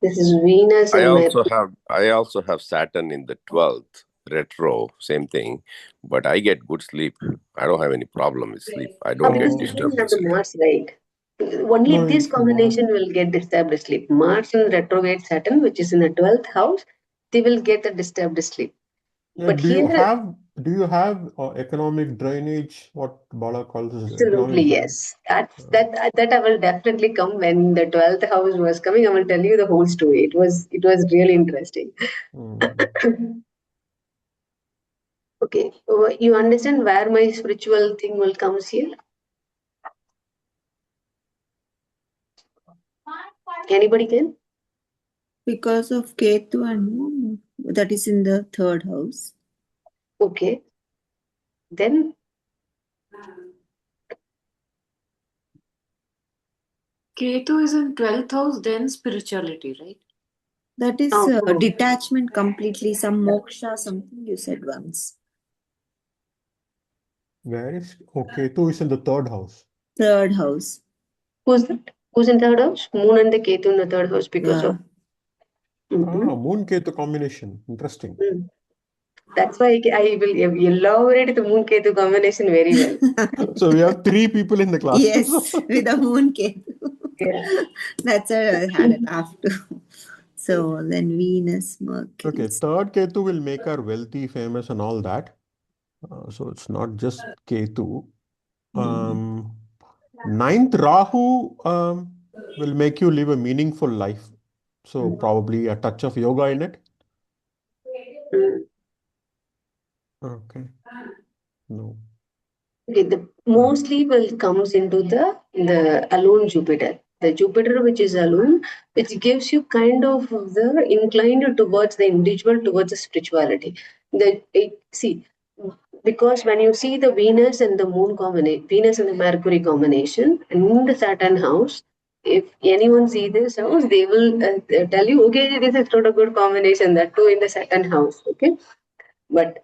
This is Venus I and also Mercury. have Saturn in the 12th retro, same thing, but I get good sleep. I don't have any problem with sleep. I don't Because get you Oh, don't disturbed have the easily. Mars, right? Only no, this if Mars. combination will get disturbed sleep. Mars in retrograde Saturn, which is in the 12th house, they will get a disturbed sleep. Yeah, But here, do you have economic drainage? What Bala calls as absolutely economic drainage? yes. That I will definitely come when the 12th house was coming. I will tell you the whole story. It was really interesting. Mm. Okay, you understand where my spiritual thing will comes here? Anybody can? Because of Ketu and Moon, that is in the third house. Okay, then Ketu is in 12th house, then spirituality, right? That is no. detachment completely, some moksha, something you said once. Where is okay? Ketu is in the third house. Third house. Who's that? Who's in third house? Moon and the Ketu in the third house because Yeah. of. Mhm. Moon Ketu combination. Interesting. Mm. That's why I will elaborate the Moon Ketu combination very well. So we have three people in the class. Yes, with the moon Ketu. Yeah. That's why I had a laugh too. So then Venus, Mercury. Okay, third Ketu will make her wealthy, famous, and all that. So it's not just Ketu. Um, Ninth Rahu will make you live a meaningful life. So probably a touch of yoga in it. Mm. Okay. No. Okay, the mostly will comes into the alone Jupiter. The Jupiter which is alone, which gives you kind of the inclined towards the individual, towards the spirituality. See, because when you see the Venus and the Moon combination, Venus and the Mercury combination, and in the Saturn house, if anyone see this house, they will tell you, okay, this is not a good combination. That too in the Saturn house, okay, but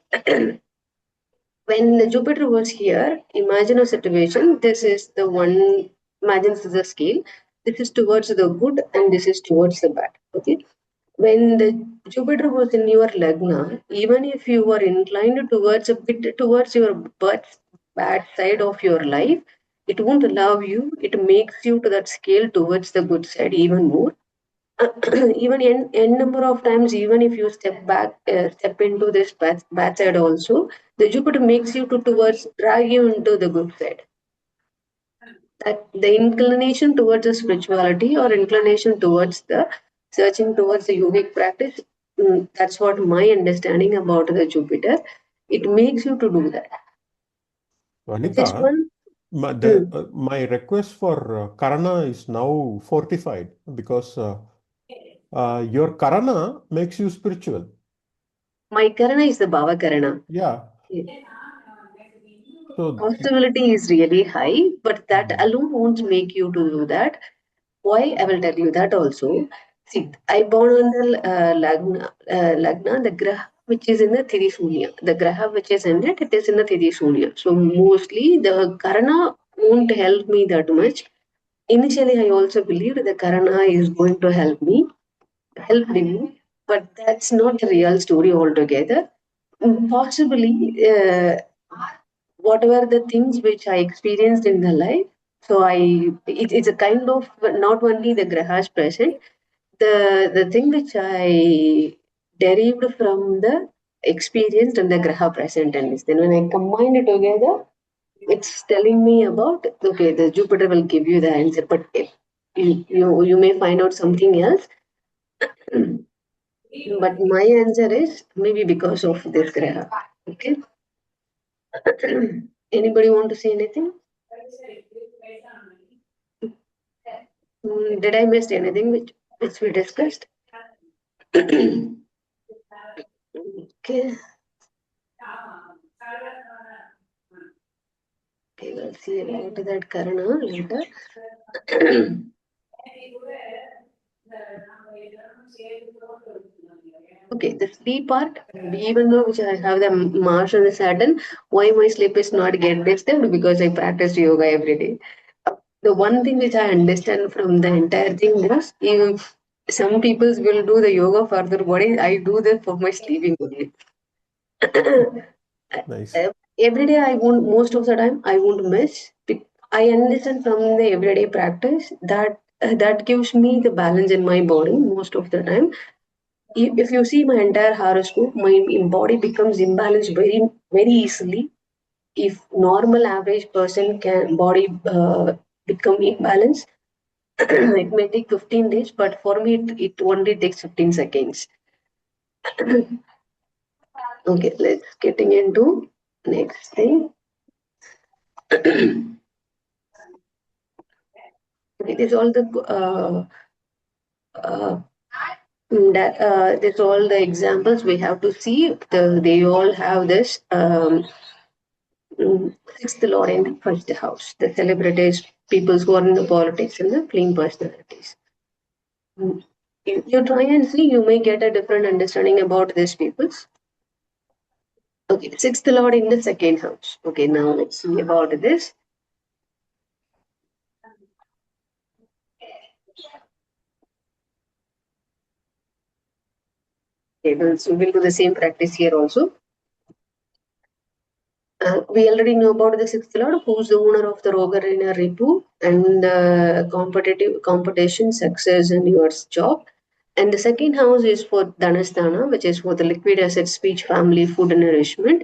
when the Jupiter was here, imagine a situation. This is the one, imagine this is a scale. This is towards the good and this is towards the bad. Okay. When the Jupiter was in your Lagna, even if you were inclined towards a bit towards your bad side of your life, it won't allow you. It makes you to that scale towards the good side even more. Even n number of times, even if you step into this bad side also, the Jupiter makes you to towards drag you into the good side. That the inclination towards the spirituality or inclination towards the searching towards the yogic practice, that's what my understanding about the Jupiter. It makes you to do that. This Anita, one, my request for Karana is now fortified because your Karana makes you spiritual. my Karana is the Bhava Karana. Yeah. So, Possibility is really high, but that mm, alone won't make you to do that. Why? I will tell you that also. See, I born on the Lagna, the Graha which is in the Thirishunya. The Graha which is in it, it is in the Thirishunya. So mostly the Karana won't help me that much. Initially, I also believed the Karana is going to help me, but that's not the real story altogether. Possibly, whatever the things which I experienced in the life. So it's a kind of not only the grahas present, the thing which I derived from the experienced and the graha present and this. Then when I combine it together, it's telling me about okay, the Jupiter will give you the answer, but if you may find out something else. But my answer is maybe because of this graha. Okay. Anybody want to say anything? Did I miss anything which we discussed? Okay. Okay, we'll see about that Karana later. Okay, the sleep part, even though which I have the Mars and the Saturn, why my sleep is not get disturbed? Because I practice yoga every day. The one thing which I understand from the entire thing is, if some people will do the yoga for their body, I do that for my sleeping only. Nice. Every day I won't, most of the time I won't miss. I understand from the everyday practice that that gives me the balance in my body most of the time. If you see my entire horoscope, my body becomes imbalanced very easily. If normal average person can body become imbalanced, it may take 15 days, but for me it only takes 15 seconds. Okay, let's getting into next thing. Okay, this all the this all the examples we have to see. They all have this sixth lord in the first house. The celebrities, people who are in the politics, and the film personalities. If you try and see, you may get a different understanding about these peoples. Okay, sixth lord in the second house. Okay, now let's see about this. Okay, we'll do the same practice here also. We already know about the sixth lord, who's the owner of the Roger in a Ripu and competition, success, and your job. And the second house is for Dhanasthana, which is for the liquid asset, speech, family, food, and nourishment.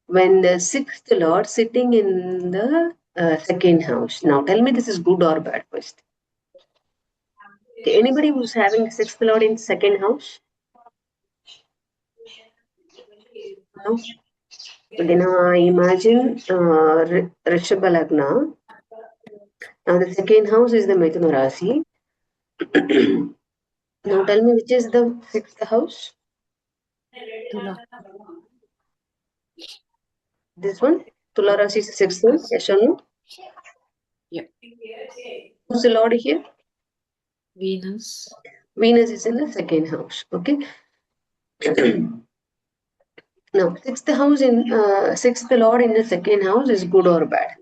When the sixth lord sitting in the second house. Now, tell me this is good or bad first. Okay, anybody who's having sixth lord in second house? No? Okay, now I imagine Rishabha Lagna. Now the second house is the Mithuna Rasi. Now tell me which is the sixth house? Tula. This one? Tula Rasi is the sixth one? Yes or no? Yeah. Who's the Lord here? Venus. Venus is in the second house. Okay. Now sixth Lord in the second house is good or bad?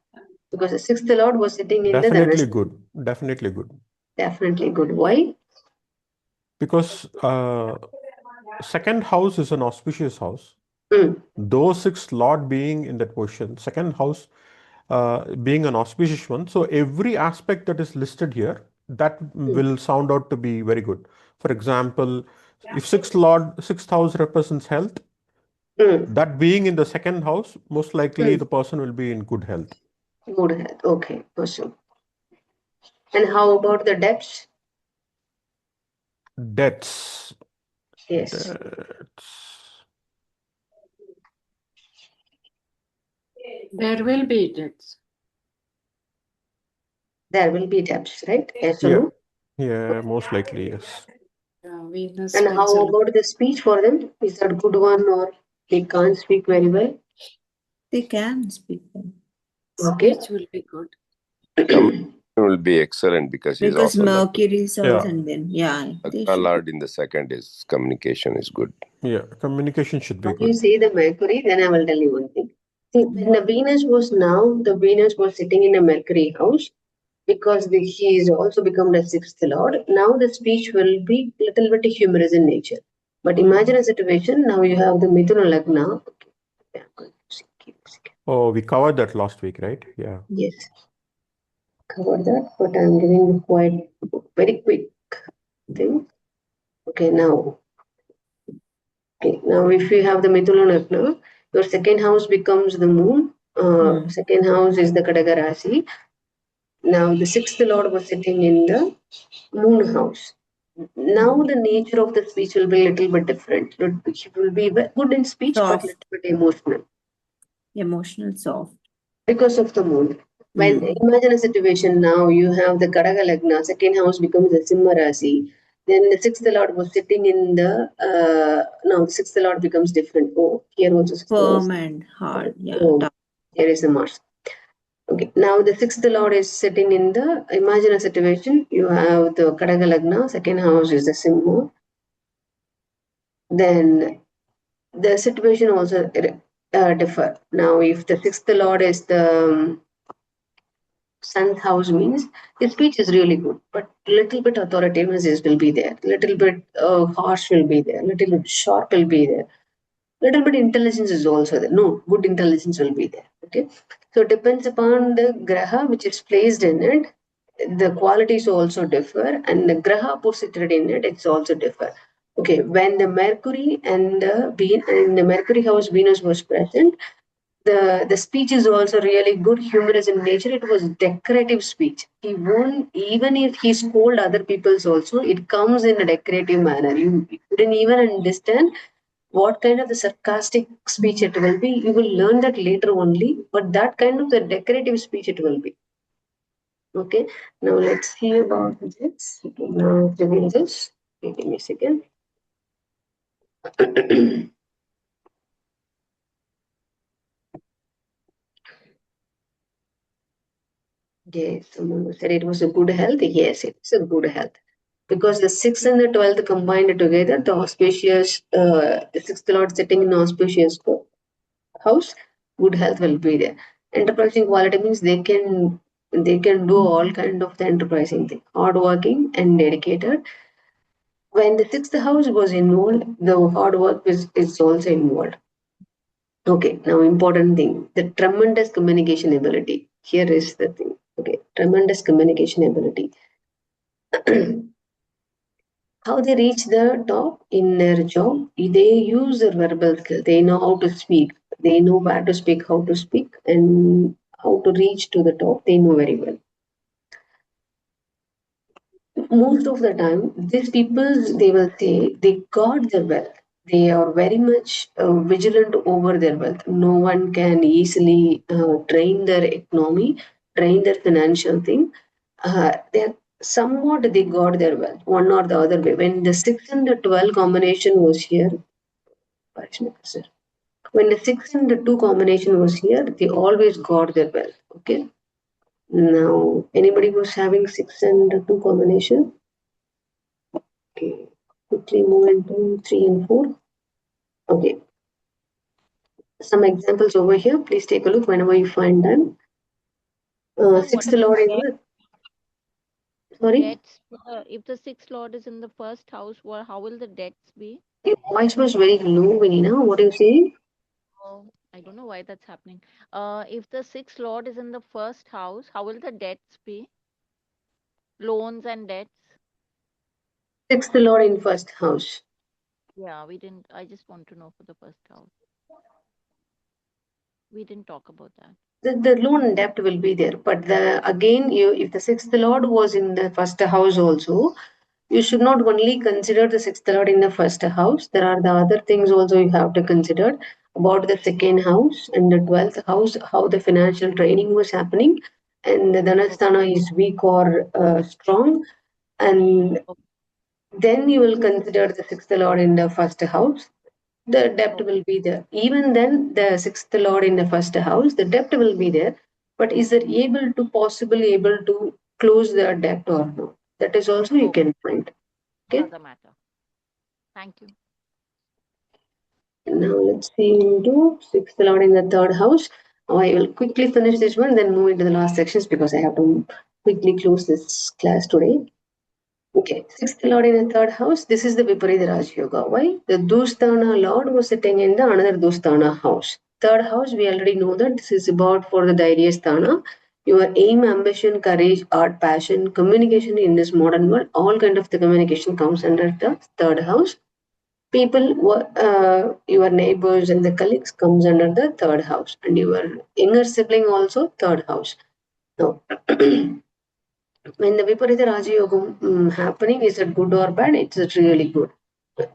Because the sixth Lord was sitting in the Definitely Dhanasthana. good. Definitely good. Definitely good. Why? Because second house is an auspicious house. Mm. Though sixth lord being in that position, second house being an auspicious one. So every aspect that is listed here, that will sound out to be very good. For example, if sixth house represents health, that being in the second house, most likely the person will be in good health. Good health. Okay. Awesome. And how about the debts? Debts. Yes. Debts. There will be debts. There will be debts, right? Yes or Yeah. no? Yeah, most likely, yes. Venus And spends how a lot. about the speech for them? Is that good one or they can't speak very well? They can speak them. Okay. Speech will be good. Communication will be excellent because he's Because also Mercury is also, Yeah. and then, yeah, they Lagna should. Lord in the second is communication is good. Yeah, communication should be When you good. say the Mercury, then I will tell you one thing. See, when the Venus was sitting in a Mercury house because he is also become the sixth lord. Now the speech will be little bit humorous in nature. But imagine a situation, now you have the Mithuna Lagna. Okay. Yeah, I'm going to see. Oh, we covered that last week, right? Yeah. Yes, covered that, but I'm giving quite very quick thing. Okay, now if you have the Mithuna Lagna, your second house becomes the moon. Second house is the Kadaka Rasi. Now the sixth lord was sitting in the moon house. Now the nature of the speech will be a little bit different. It will be good in speech, but Soft. little bit emotional Emotional, soft. because of the moon. When imagine a situation now, you have the Kadaka Lagna, second house becomes the Simha Rasi. Then the sixth lord was sitting in the now the sixth lord becomes different. Oh, here also sixth lord is Firm and hard. Yeah. oh, Tough. here is the Mars. Okay, now the sixth lord is sitting in the, imagine a situation, you have the Kadaga Lagna, second house is the Simha. Then the situation also differ. Now, if the sixth lord is the Sun's house means his speech is really good, but little bit authoritativeness will be there, little bit harsh will be there, little bit sharp will be there, little bit intelligence is also there. No, good intelligence will be there. Okay, so it depends upon the graha which is placed in it. The qualities also differ, and the graha posited in it, it's also differ. Okay, when the Mercury and the Mercury house Venus was present, the speech is also really good, humorous in nature. It was decorative speech. He won't, even if he scold other people's also, it comes in a decorative manner. You couldn't even understand what kind of the sarcastic speech it will be. You will learn that later only, but that kind of the decorative speech it will be. Okay, now let's see about this. Okay, now reveal this. Okay, give me a second. Yes, someone said it was a good health. Yes, it's a good health. Because the 6th and the 12th combined together, the auspicious, the 6th lord sitting in auspicious house, good health will be there. Enterprising quality means they can do all kind of the enterprising thing, hardworking and dedicated. When the 6th house was involved, the hard work is also involved. Okay, now important thing, the tremendous communication ability. Here is the thing. Okay, tremendous communication ability. How they reach the top in their job, they use their verbal skill. They know how to speak. They know where to speak, how to speak, and how to reach to the top. They know very well. Most of the time, these people, they will say they got their wealth. They are very much vigilant over their wealth. No one can easily drain their economy, drain their financial thing. They somewhat they got their wealth one or the other way. When the 6 and the 12 combination was here, when the 6 and the 2 combination was here, they always got their wealth. Okay, now anybody who's having 6 and 2 combination. Okay, quickly move into 3 and 4. Okay, some examples over here. Please take a look whenever you find them. So what Sixth about lord in debt? the, sorry, Debts. If the sixth lord is in the first house, how will the debts be? your voice was very low, Vinina. What are you saying? Oh, I don't know why that's happening. If the sixth lord is in the first house, how will the debts be? Loans and debts. Sixth lord in first house. Yeah, we didn't. I just want to know for the first house. We didn't talk about that. The loan and debt will be there, but again, if the sixth lord was in the first house also, you should not only consider the sixth lord in the first house. There are the other things also you have to consider about the second house and the 12th house, how the financial training was happening, and the Dhanasthana is weak or strong, and Okay. then you will consider the sixth lord in the first house. The debt Okay. will be there. Even then, the sixth lord in the first house, the debt will be there. But is it able to possibly able to close the debt or no? That is also you Okay. can find. Okay. Another matter. Thank you. Now let's see into sixth lord in the third house. I will quickly finish this one, then move into the last sections because I have to quickly close this class today. Okay, sixth lord in the third house. This is the Viparita Raj Yoga. Why? The Dusthana lord was sitting in the another Dusthana house. Third house, we already know that this is about for the Dhairya Sthana. Your aim, ambition, courage, art, passion, communication in this modern world, all kind of the communication comes under the third house. People, your neighbors and the colleagues comes under the third house, and your younger sibling also third house. Now, when the Viparita Raja Yoga happening, is it good or bad? It's really good.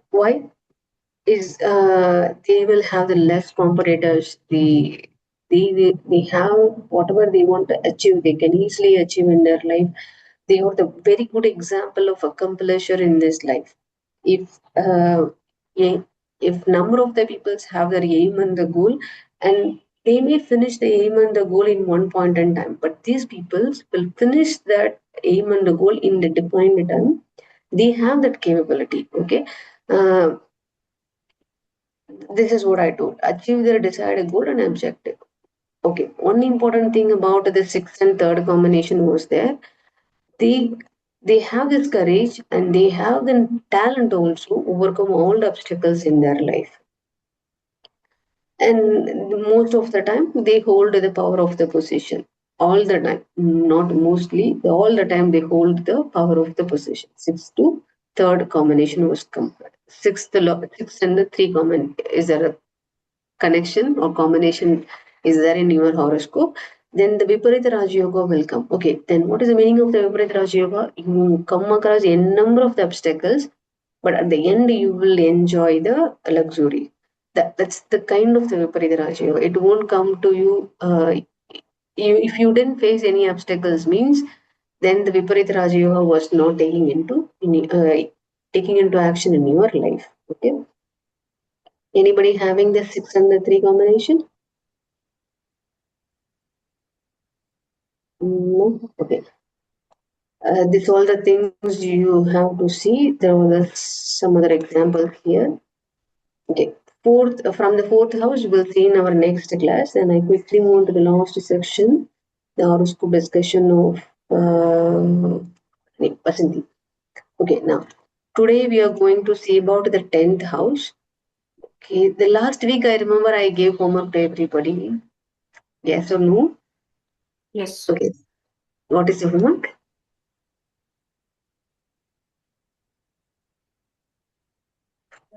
Why? Is they will have the less competitors. They have whatever they want to achieve, they can easily achieve in their life. They are the very good example of accomplisher in this life. If a- if number of the peoples have their aim and the goal, and they may finish the aim and the goal in one point in time, but these people will finish that aim and the goal in the defined time. They have that capability. Okay, uh, this is what I told. Achieve their desired goal and objective. Okay, one important thing about the sixth and third combination was there. They they have this courage and they have the talent also to overcome all the obstacles in their life. And most of the time they hold the power of the position all the time, not mostly, all the time they hold the power of the position. Sixth to third combination was compared. Sixth and the three common, is there a connection or combination is there in your horoscope? Then the Viparita Raja Yoga will come. Okay, then what is the meaning of the Viparita Raja Yoga? You come across a number of the obstacles, but at the end you will enjoy the luxury. That's the kind of the Viparita Raja Yoga. It won't come to you, if you didn't face any obstacles means then the Viparita Raja Yoga was not taking into action in your life. Okay. Anybody having the six and the three combination? No? Okay. These all the things you have to see. There was some other examples here. Okay. From the fourth house, we'll see in our next class. And I quickly move on to the last section, the horoscope discussion of Vasanti. Okay, now today we are going to see about the 10th house. Okay, the last week I remember I gave homework to everybody. Yes or no? Yes. Okay. What is the homework?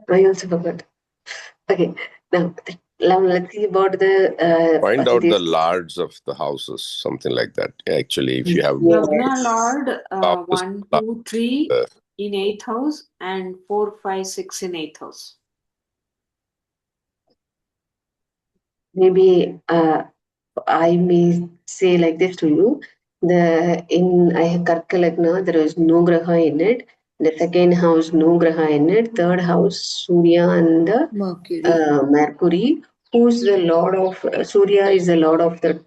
I also forgot. Okay, now let's see about the Find out the Vasanti's. lords of the houses, something like that. Actually, if you have Lagna Yes. Lord, houses, 1, 2, 3 in 8th house and 4, 5, 6 in 8th house. Maybe I may say like this to you. I have Karka Lagna, there is no graha in it. The second house, no graha in it. Third house, Surya and the Mercury. Mercury. Who's the lord of Surya is the lord of the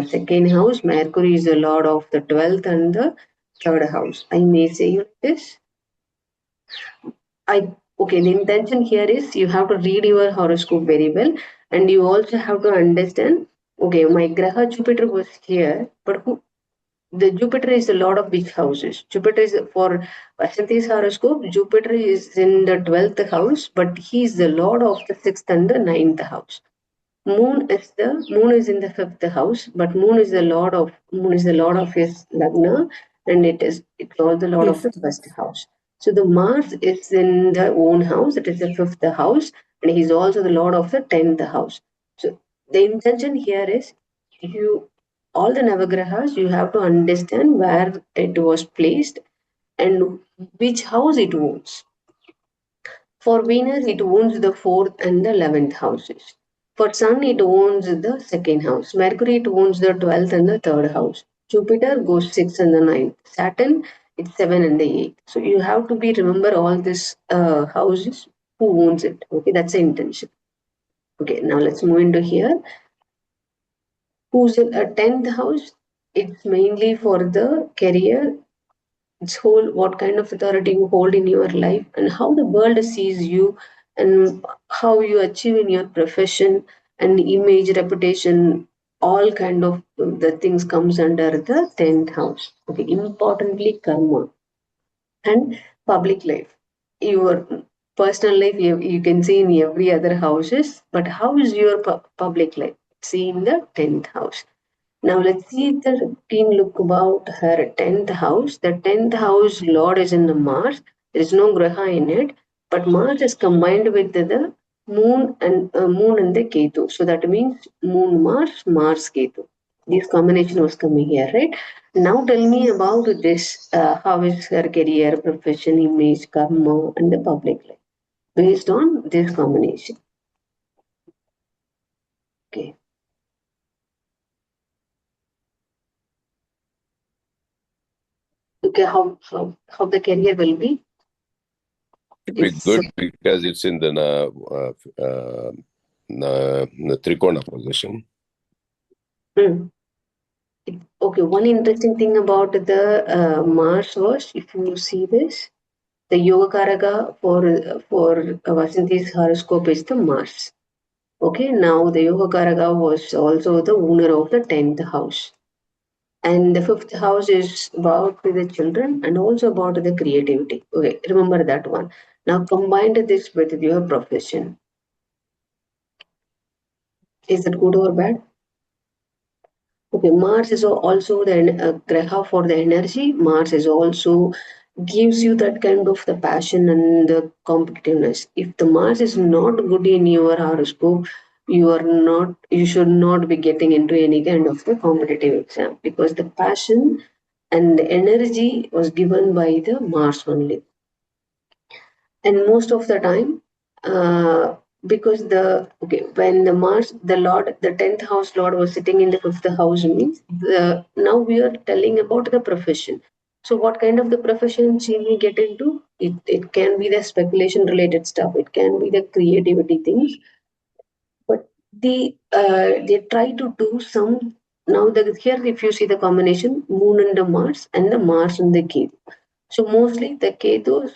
second house. Mercury is the lord of the 12th and the third house. I may say you this. Okay, the intention here is you have to read your horoscope very well, and you also have to understand. Okay, my Graha Jupiter was here, but the Jupiter is the lord of which houses? Jupiter is for Vasanti's horoscope. Jupiter is in the 12th house, but he is the lord of the 6th and the 9th house. Moon is in the 5th house, but Moon is the lord of his lagna, and it's all the lord of the Fifth first house. house. So the Mars is in the own house, it is the 5th house, and he's also the lord of the 10th house. So the intention here is you all the Navagrahas you have to understand where it was placed and which house it owns. For Venus, it owns the 4th and the 11th houses. For Sun, it owns the second house. Mercury, it owns the 12th and the third house. Jupiter goes 6th and the ninth. Saturn, it's 7 and the 8th. So you have to remember all these houses, who owns it. Okay, that's the intention. Okay, now let's move into here. Who's in a 10th house? It's mainly for the career. It's whole what kind of authority you hold in your life and how the world sees you and how you achieve in your profession and image reputation, all kind of the things comes under the 10th house. Okay, importantly karma and public life, your personal life you can see in every other houses, but how is your public life? See in the 10th house. Now let's see the routine look about her 10th house. The 10th house lord is in the Mars. There is no graha in it, but Mars is combined with the moon and the Ketu. So that means moon Mars, Mars Ketu. This combination was coming here, right? Now tell me about this. How is her career, profession, image, karma, and the public life based on this combination? Okay. Okay, how the career will be? it'd be It's good because it's in the the Trikona position. Hmm. Okay, one interesting thing about the Mars was, if you see this, the Yoga Karaka for Vasanti's horoscope is the Mars. Okay, now the Yoga Karaka was also the owner of the 10th house. And the 5th house is about the children and also about the creativity. Okay, remember that one. Now combine this with your profession. Is it good or bad? Okay, Mars is also the graha for the energy. Mars is also gives you that kind of the passion and the competitiveness. If the Mars is not good in your horoscope, you should not be getting into any kind of the competitive exam, because the passion and the energy was given by the Mars only. And most of the time, because when the Mars, the Lord, the 10th house Lord was sitting in the 5th house, means now we are telling about the profession. So what kind of the profession she may get into? It can be the speculation related stuff, it can be the creativity things, but they try to do some. Now here, if you see the combination Moon and the Mars and the Mars and the Ketu, so mostly the Ketus,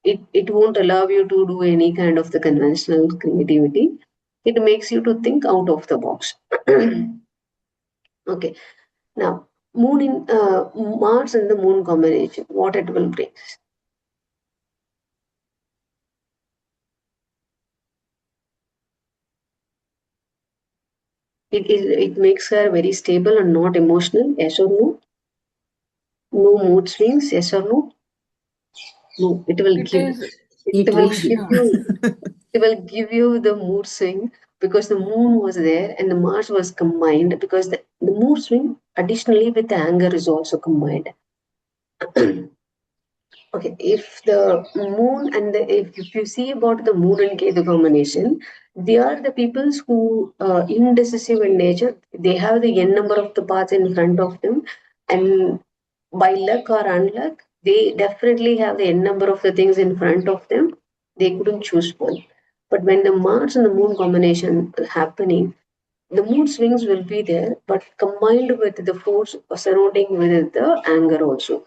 it won't allow you to do any kind of the conventional creativity. It makes you to think out of the box. Okay, now Mars and the Moon combination, what it will bring? It makes her very stable and not emotional. Yes or no? No mood swings. Yes or no? No. It will It give. is, It It will will give yeah. you. It will give you the mood swing, because the Moon was there and the Mars was combined, because the mood swing additionally with the anger is also combined. Okay, if the Moon and if you see about the Moon and Ketu combination, they are the peoples who indecisive in nature. They have the n number of the paths in front of them, and by luck or unluck, they definitely have the n number of the things in front of them. They couldn't choose one. But when the Mars and the Moon combination happening, the mood swings will be there, but combined with the force surrounding with the anger also.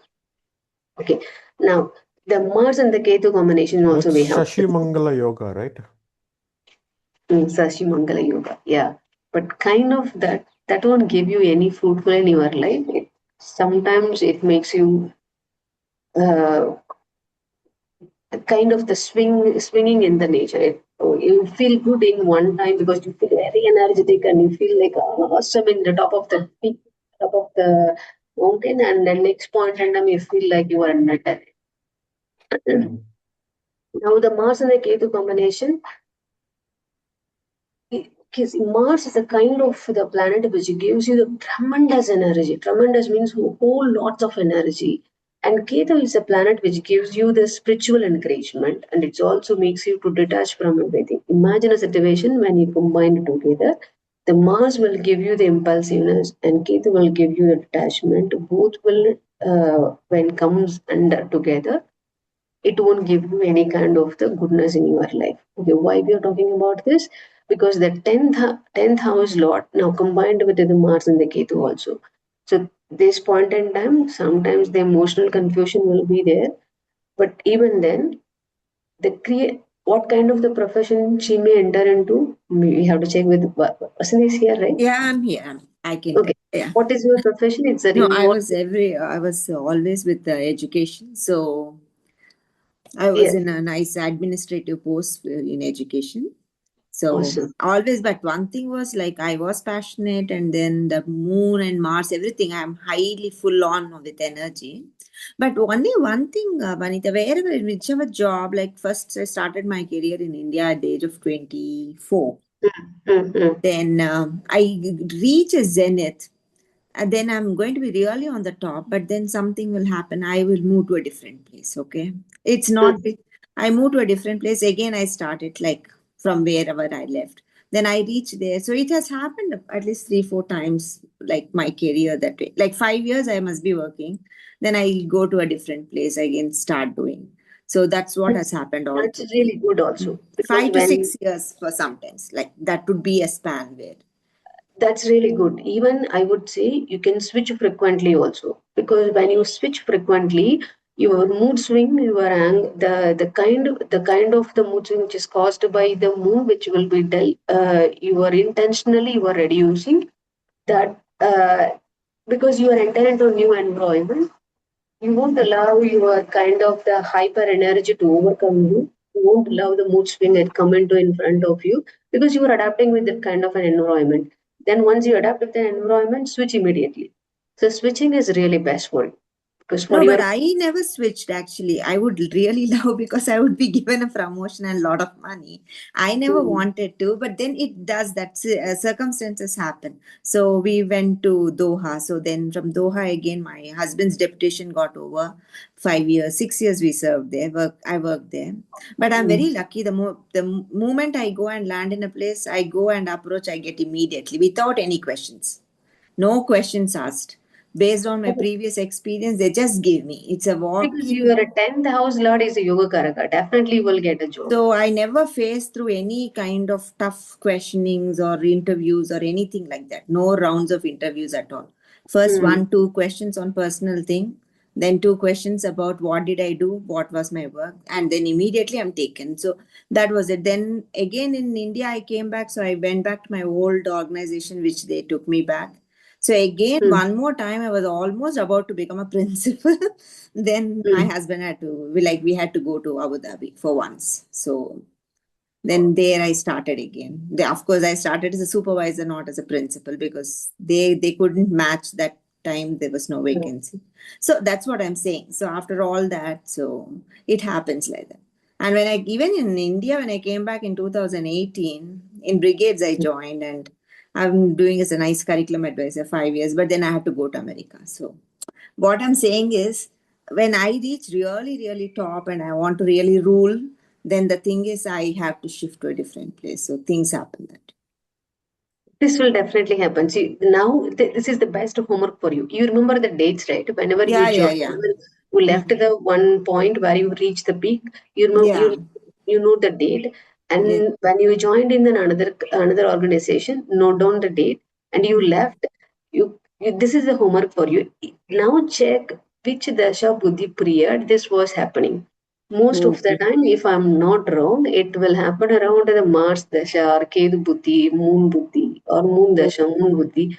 Okay. Now, the Mars and the Ketu combination also That's we have. Shashi Mangala Yoga, right? Sashi Mangala Yoga. Yeah. But kind of that won't give you any fruitful in your life. Sometimes it makes you uh, kind of the swinging in the nature. You feel good in one time because you feel very energetic and you feel like awesome in the top of the peak, top of the mountain, and then next point in time you feel like you are in a death. Mm. Now the Mars and the Ketu combination, because Mars is a kind of the planet which gives you the tremendous energy. Tremendous means whole lots of energy. And Ketu is a planet which gives you the spiritual encouragement, and it also makes you to detach from everything. Imagine a situation when you combine it together. The Mars will give you the impulsiveness, and Ketu will give you the detachment. Both will, when comes under together, it won't give you any kind of the goodness in your life. Okay, why we are talking about this? Because the 10th house Lord now combined with the Mars and the Ketu also. So this point in time, sometimes the emotional confusion will be there, but even then, the create what kind of the profession she may enter into, we have to check with Vasan is here, right? Yeah, I'm here. I can tell. Okay. Yeah. What is your profession? It's that No, in what? I was always with the education. So I was Yes, in a nice administrative post in education. So awesome. always, but one thing was like I was passionate, and then the moon and Mars, everything. I'm highly full on with energy. But only one thing, Vanita, wherever, in whichever job, like first I started my career in India at the age of 24. Mm-hmm. Then I reach a zenith, and then I'm going to be really on the top, but then something will happen. I will move to a different place. Okay. It's not, I move to a different place. Again, I started like from wherever I left. Then I reach there. So it has happened at least 3, 4 times, like my career that way. Like 5 years, I must be working. Then I go to a different place again, start doing. So that's what has happened all That's through. really good also, because 5 to 6 years for sometimes, like that would be a span where. that's really good. Even I would say you can switch frequently also, because when you switch frequently, your mood swing, the kind of the mood swing which is caused by the moon, which will be dull, you are intentionally you are reducing that, because you are entering into a new environment. You won't allow your kind of the hyper energy to overcome you. You won't allow the mood swing and come into in front of you, because you are adapting with that kind of an environment. Then once you adapt with the environment, switch immediately. So switching is really best for you, because for No, but your I never switched actually. I would really love because I would be given a promotion and a lot of money. I never mm, wanted to, but then it does that circumstances happen. So we went to Doha. So then from Doha again, my husband's deputation got over. 5 years, 6 years we served there. I worked there, but I'm mm, very lucky. The moment I go and land in a place, I go and approach, I get immediately without any questions. No questions asked. Based on my previous experience, they just give me. It's a because walk-in. your 10th house lord is a yoga karaka, definitely you will get a job. So I never faced through any kind of tough questionings or interviews or anything like that. No rounds of interviews at all. First Mm, 1, 2 questions on personal thing, then 2 questions about what did I do, what was my work, and then immediately I'm taken. So that was it. Then again in India, I came back. So I went back to my old organization, which they took me back. So again, mm, one more time, I was almost about to become a principal. Then my mm. husband had to, we had to go to Abu Dhabi for once. So then there I started again. Of course, I started as a supervisor, not as a principal, because they couldn't match that time. There was no vacancy. So that's what I'm saying. So after all that, so it happens like that. And when I even in India, when I came back in 2018, in brigades I joined, and I'm doing as a nice curriculum advisor 5 years. But then I had to go to America. So what I'm saying is, when I reach really, really top and I want to really rule, then the thing is I have to shift to a different place. So things happen that. This will definitely happen. See, now this is the best homework for you. You remember the dates, right? Whenever you Yeah, yeah, join, yeah. whenever you left Mm. the one point where you reached the peak, you know Yeah. you know the date. Yeah. And when you joined in another organization, note down the date, and you Mm. left. You this is the homework for you. Now check which dasha buddhi period this was happening. Most of the Okay. time, if I'm not wrong, it will happen around the Mars Dasha or Ketu Buddhi, Moon Buddhi, or Moon Oh. Dasha, Moon Buddhi.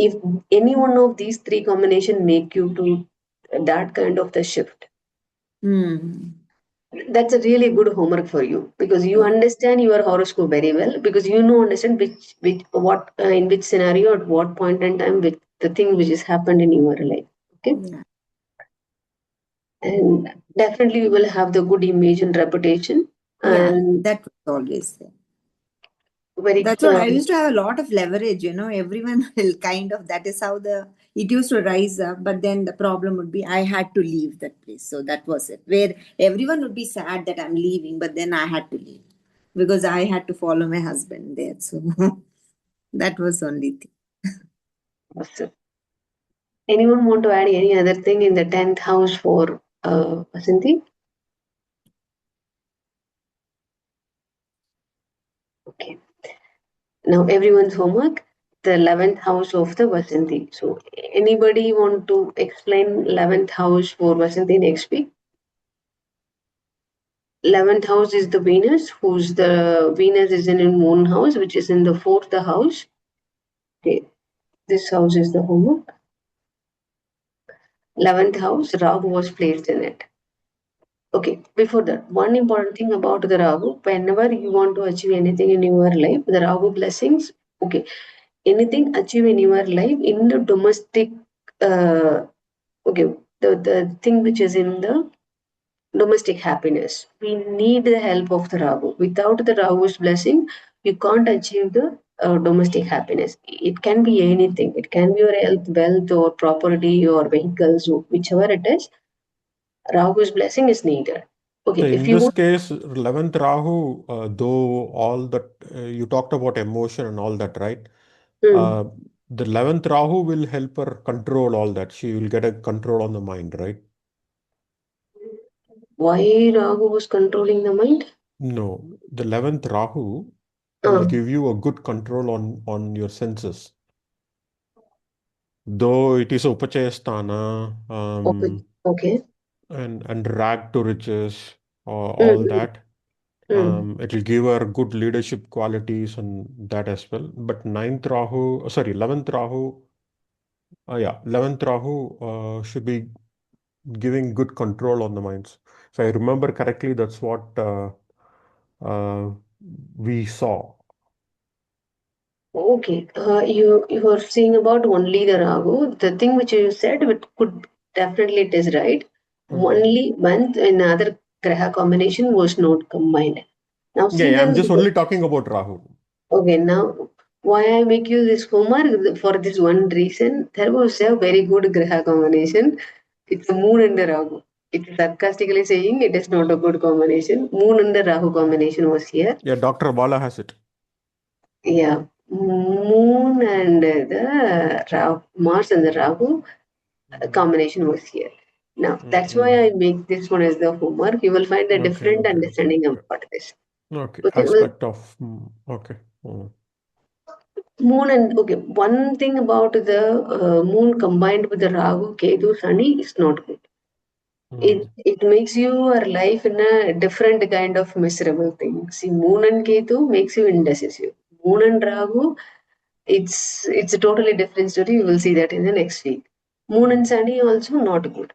If any one of these three combination make you to that kind of the shift, Mm. that's a really good homework for you, because you Oh. understand your horoscope very well, because you know understand which what in which scenario at what point in time which the thing which has happened in your life. Okay, Yeah. and definitely you will have the good image and reputation, Yeah. and That was always there. very That's what I used to have a lot of leverage, everyone will kind of, that is how it used to rise up. But then the problem would be I had to leave that place. So that was it, where everyone would be sad that I'm leaving, but then I had to leave because I had to follow my husband there. So that was only thing. awesome. Anyone want to add any other thing in the 10th house for Vasanthi? Okay. Now everyone's homework, the 11th house of the Vasanthi. So anybody want to explain 11th house for Vasanthi next week? 11th house is the Venus, whose the Venus is in moon house, which is in the fourth house. Okay. This house is the homework. 11th house, Rahu was placed in it. Okay, before that, one important thing about the Rahu, whenever you want to achieve anything in your life, the Rahu blessings, okay, anything achieve in your life in the domestic, uh, okay, the thing which is in the domestic happiness, we need the help of the Rahu. Without the Rahu's blessing, you can't achieve the domestic happiness. It can be anything, it can be your health, wealth, or property, or vehicles, or whichever it is. Rahu's blessing is needed. So Okay, if in you this want. case, 11th Rahu, though all that you talked about emotion and all that, right? Hmm. Uh, the 11th Rahu will help her control all that. She will get a control on the mind, right? Why Rahu was controlling the mind? No, the 11th Rahu will give you a good control on your senses. Though it is Upachayasthana, Okay. and rag to riches, or all Mm, that. It will give her good leadership qualities and that as well. But 11th Rahu, 11th Rahu should be giving good control on the minds. If I remember correctly, that's what uh, we saw. Okay. You are saying about only the Rahu. The thing which you said, it could definitely it is right. Only month and other Graha combination was not combined. Now see Yeah, I'm then. just only talking about Rahu. Okay, now why I make you this homework for this one reason. There was a very good Graha combination. It's a moon and the Rahu. It's sarcastically saying it is not a good combination. Moon and the Rahu combination was here. Yeah, Dr. Bala has it. Yeah, moon and the Rahu, Mars and the Rahu combination was here. Now that's why I make this one as the homework. You will find a Okay, different okay, okay, understanding okay. about this. Okay, Okay, well, aspect of, okay. moon and okay, one thing about the moon combined with the Rahu, Ketu, Shani is not good. It makes your life in a different kind of miserable thing. See, moon and Ketu makes you indecisive. Moon and Rahu, it's a totally different story. We will see that in the next week. Moon and Shani also not good.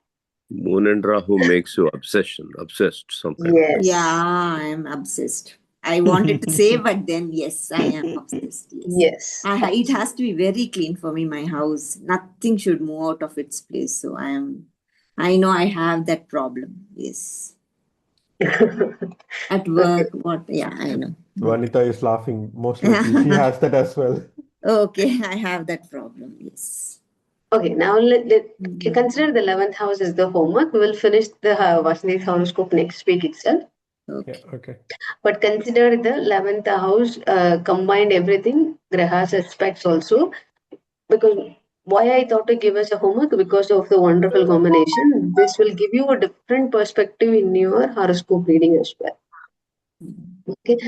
Moon and Rahu makes you obsessed sometimes. Yes. Yeah, I'm obsessed. I wanted to say, but then yes, I am obsessed. Yes. Yes. It has to be very clean for me, my house. Nothing should move out of its place. So I know I have that problem. Yes. At work, yeah, I know. Vanita is laughing, most likely. She has that as well. Okay, I have that problem. Yes. Okay, now consider the 11th house as the homework. We will finish the Vasanthi horoscope next week itself. Okay. Yeah, okay. But consider the 11th house combined everything, grahas aspects also. Because why I thought to give us a homework? Because of the wonderful combination. This will give you a different perspective in your horoscope reading as well. Okay.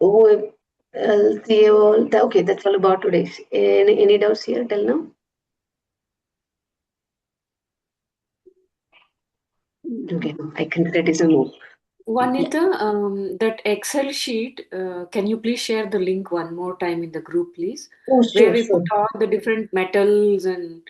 Oh, I'll see you all. Okay, that's all about today. Any doubts here till now? Okay, I consider it as a no. Vanita, that Excel sheet, can you please share the link one more time in the group, please? Oh, Where sure, we put sure. all the different metals and,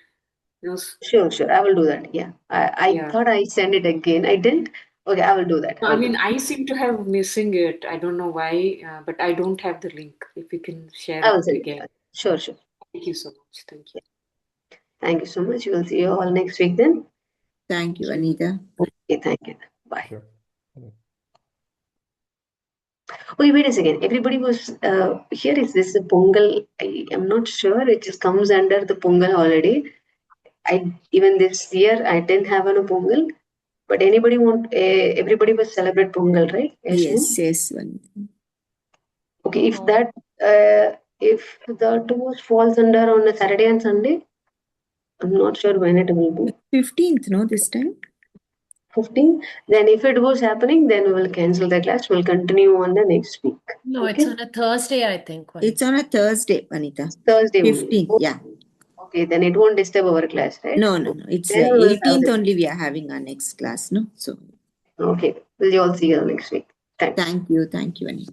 you know, Sure. I will do that. Yeah. I yeah. thought I sent it again. I didn't. Okay, I will do that. I mean, I seem to have missing it. I don't know why, but I don't have the link. If you can share I will it send again. it. Sure. Thank you so much. Thank you. Thank you so much. We will see you all next week then. Thank you, Anita. Okay, thank you. Bye. Sure. Wait a second. Everybody was here. Is this a Pongal? I am not sure. It just comes under the Pongal holiday. Even this year I didn't have a Pongal. But everybody was celebrate Pongal, right? Yes, Anita. Okay, if the two falls under on a Saturday and Sunday, I'm not sure when it will be. 15th, no, this time? 15. Then if it was happening, then we will cancel the class. We'll continue on the next week. No, okay? it's on a Thursday, I think. It's on a Thursday, Anita. Thursday 15th, only. yeah. Okay, then it won't disturb our class, right? No. It's Then we will have 18th the- only we are having our next class, no? So Okay, we'll all see you next week. Thanks. thank you, Anita.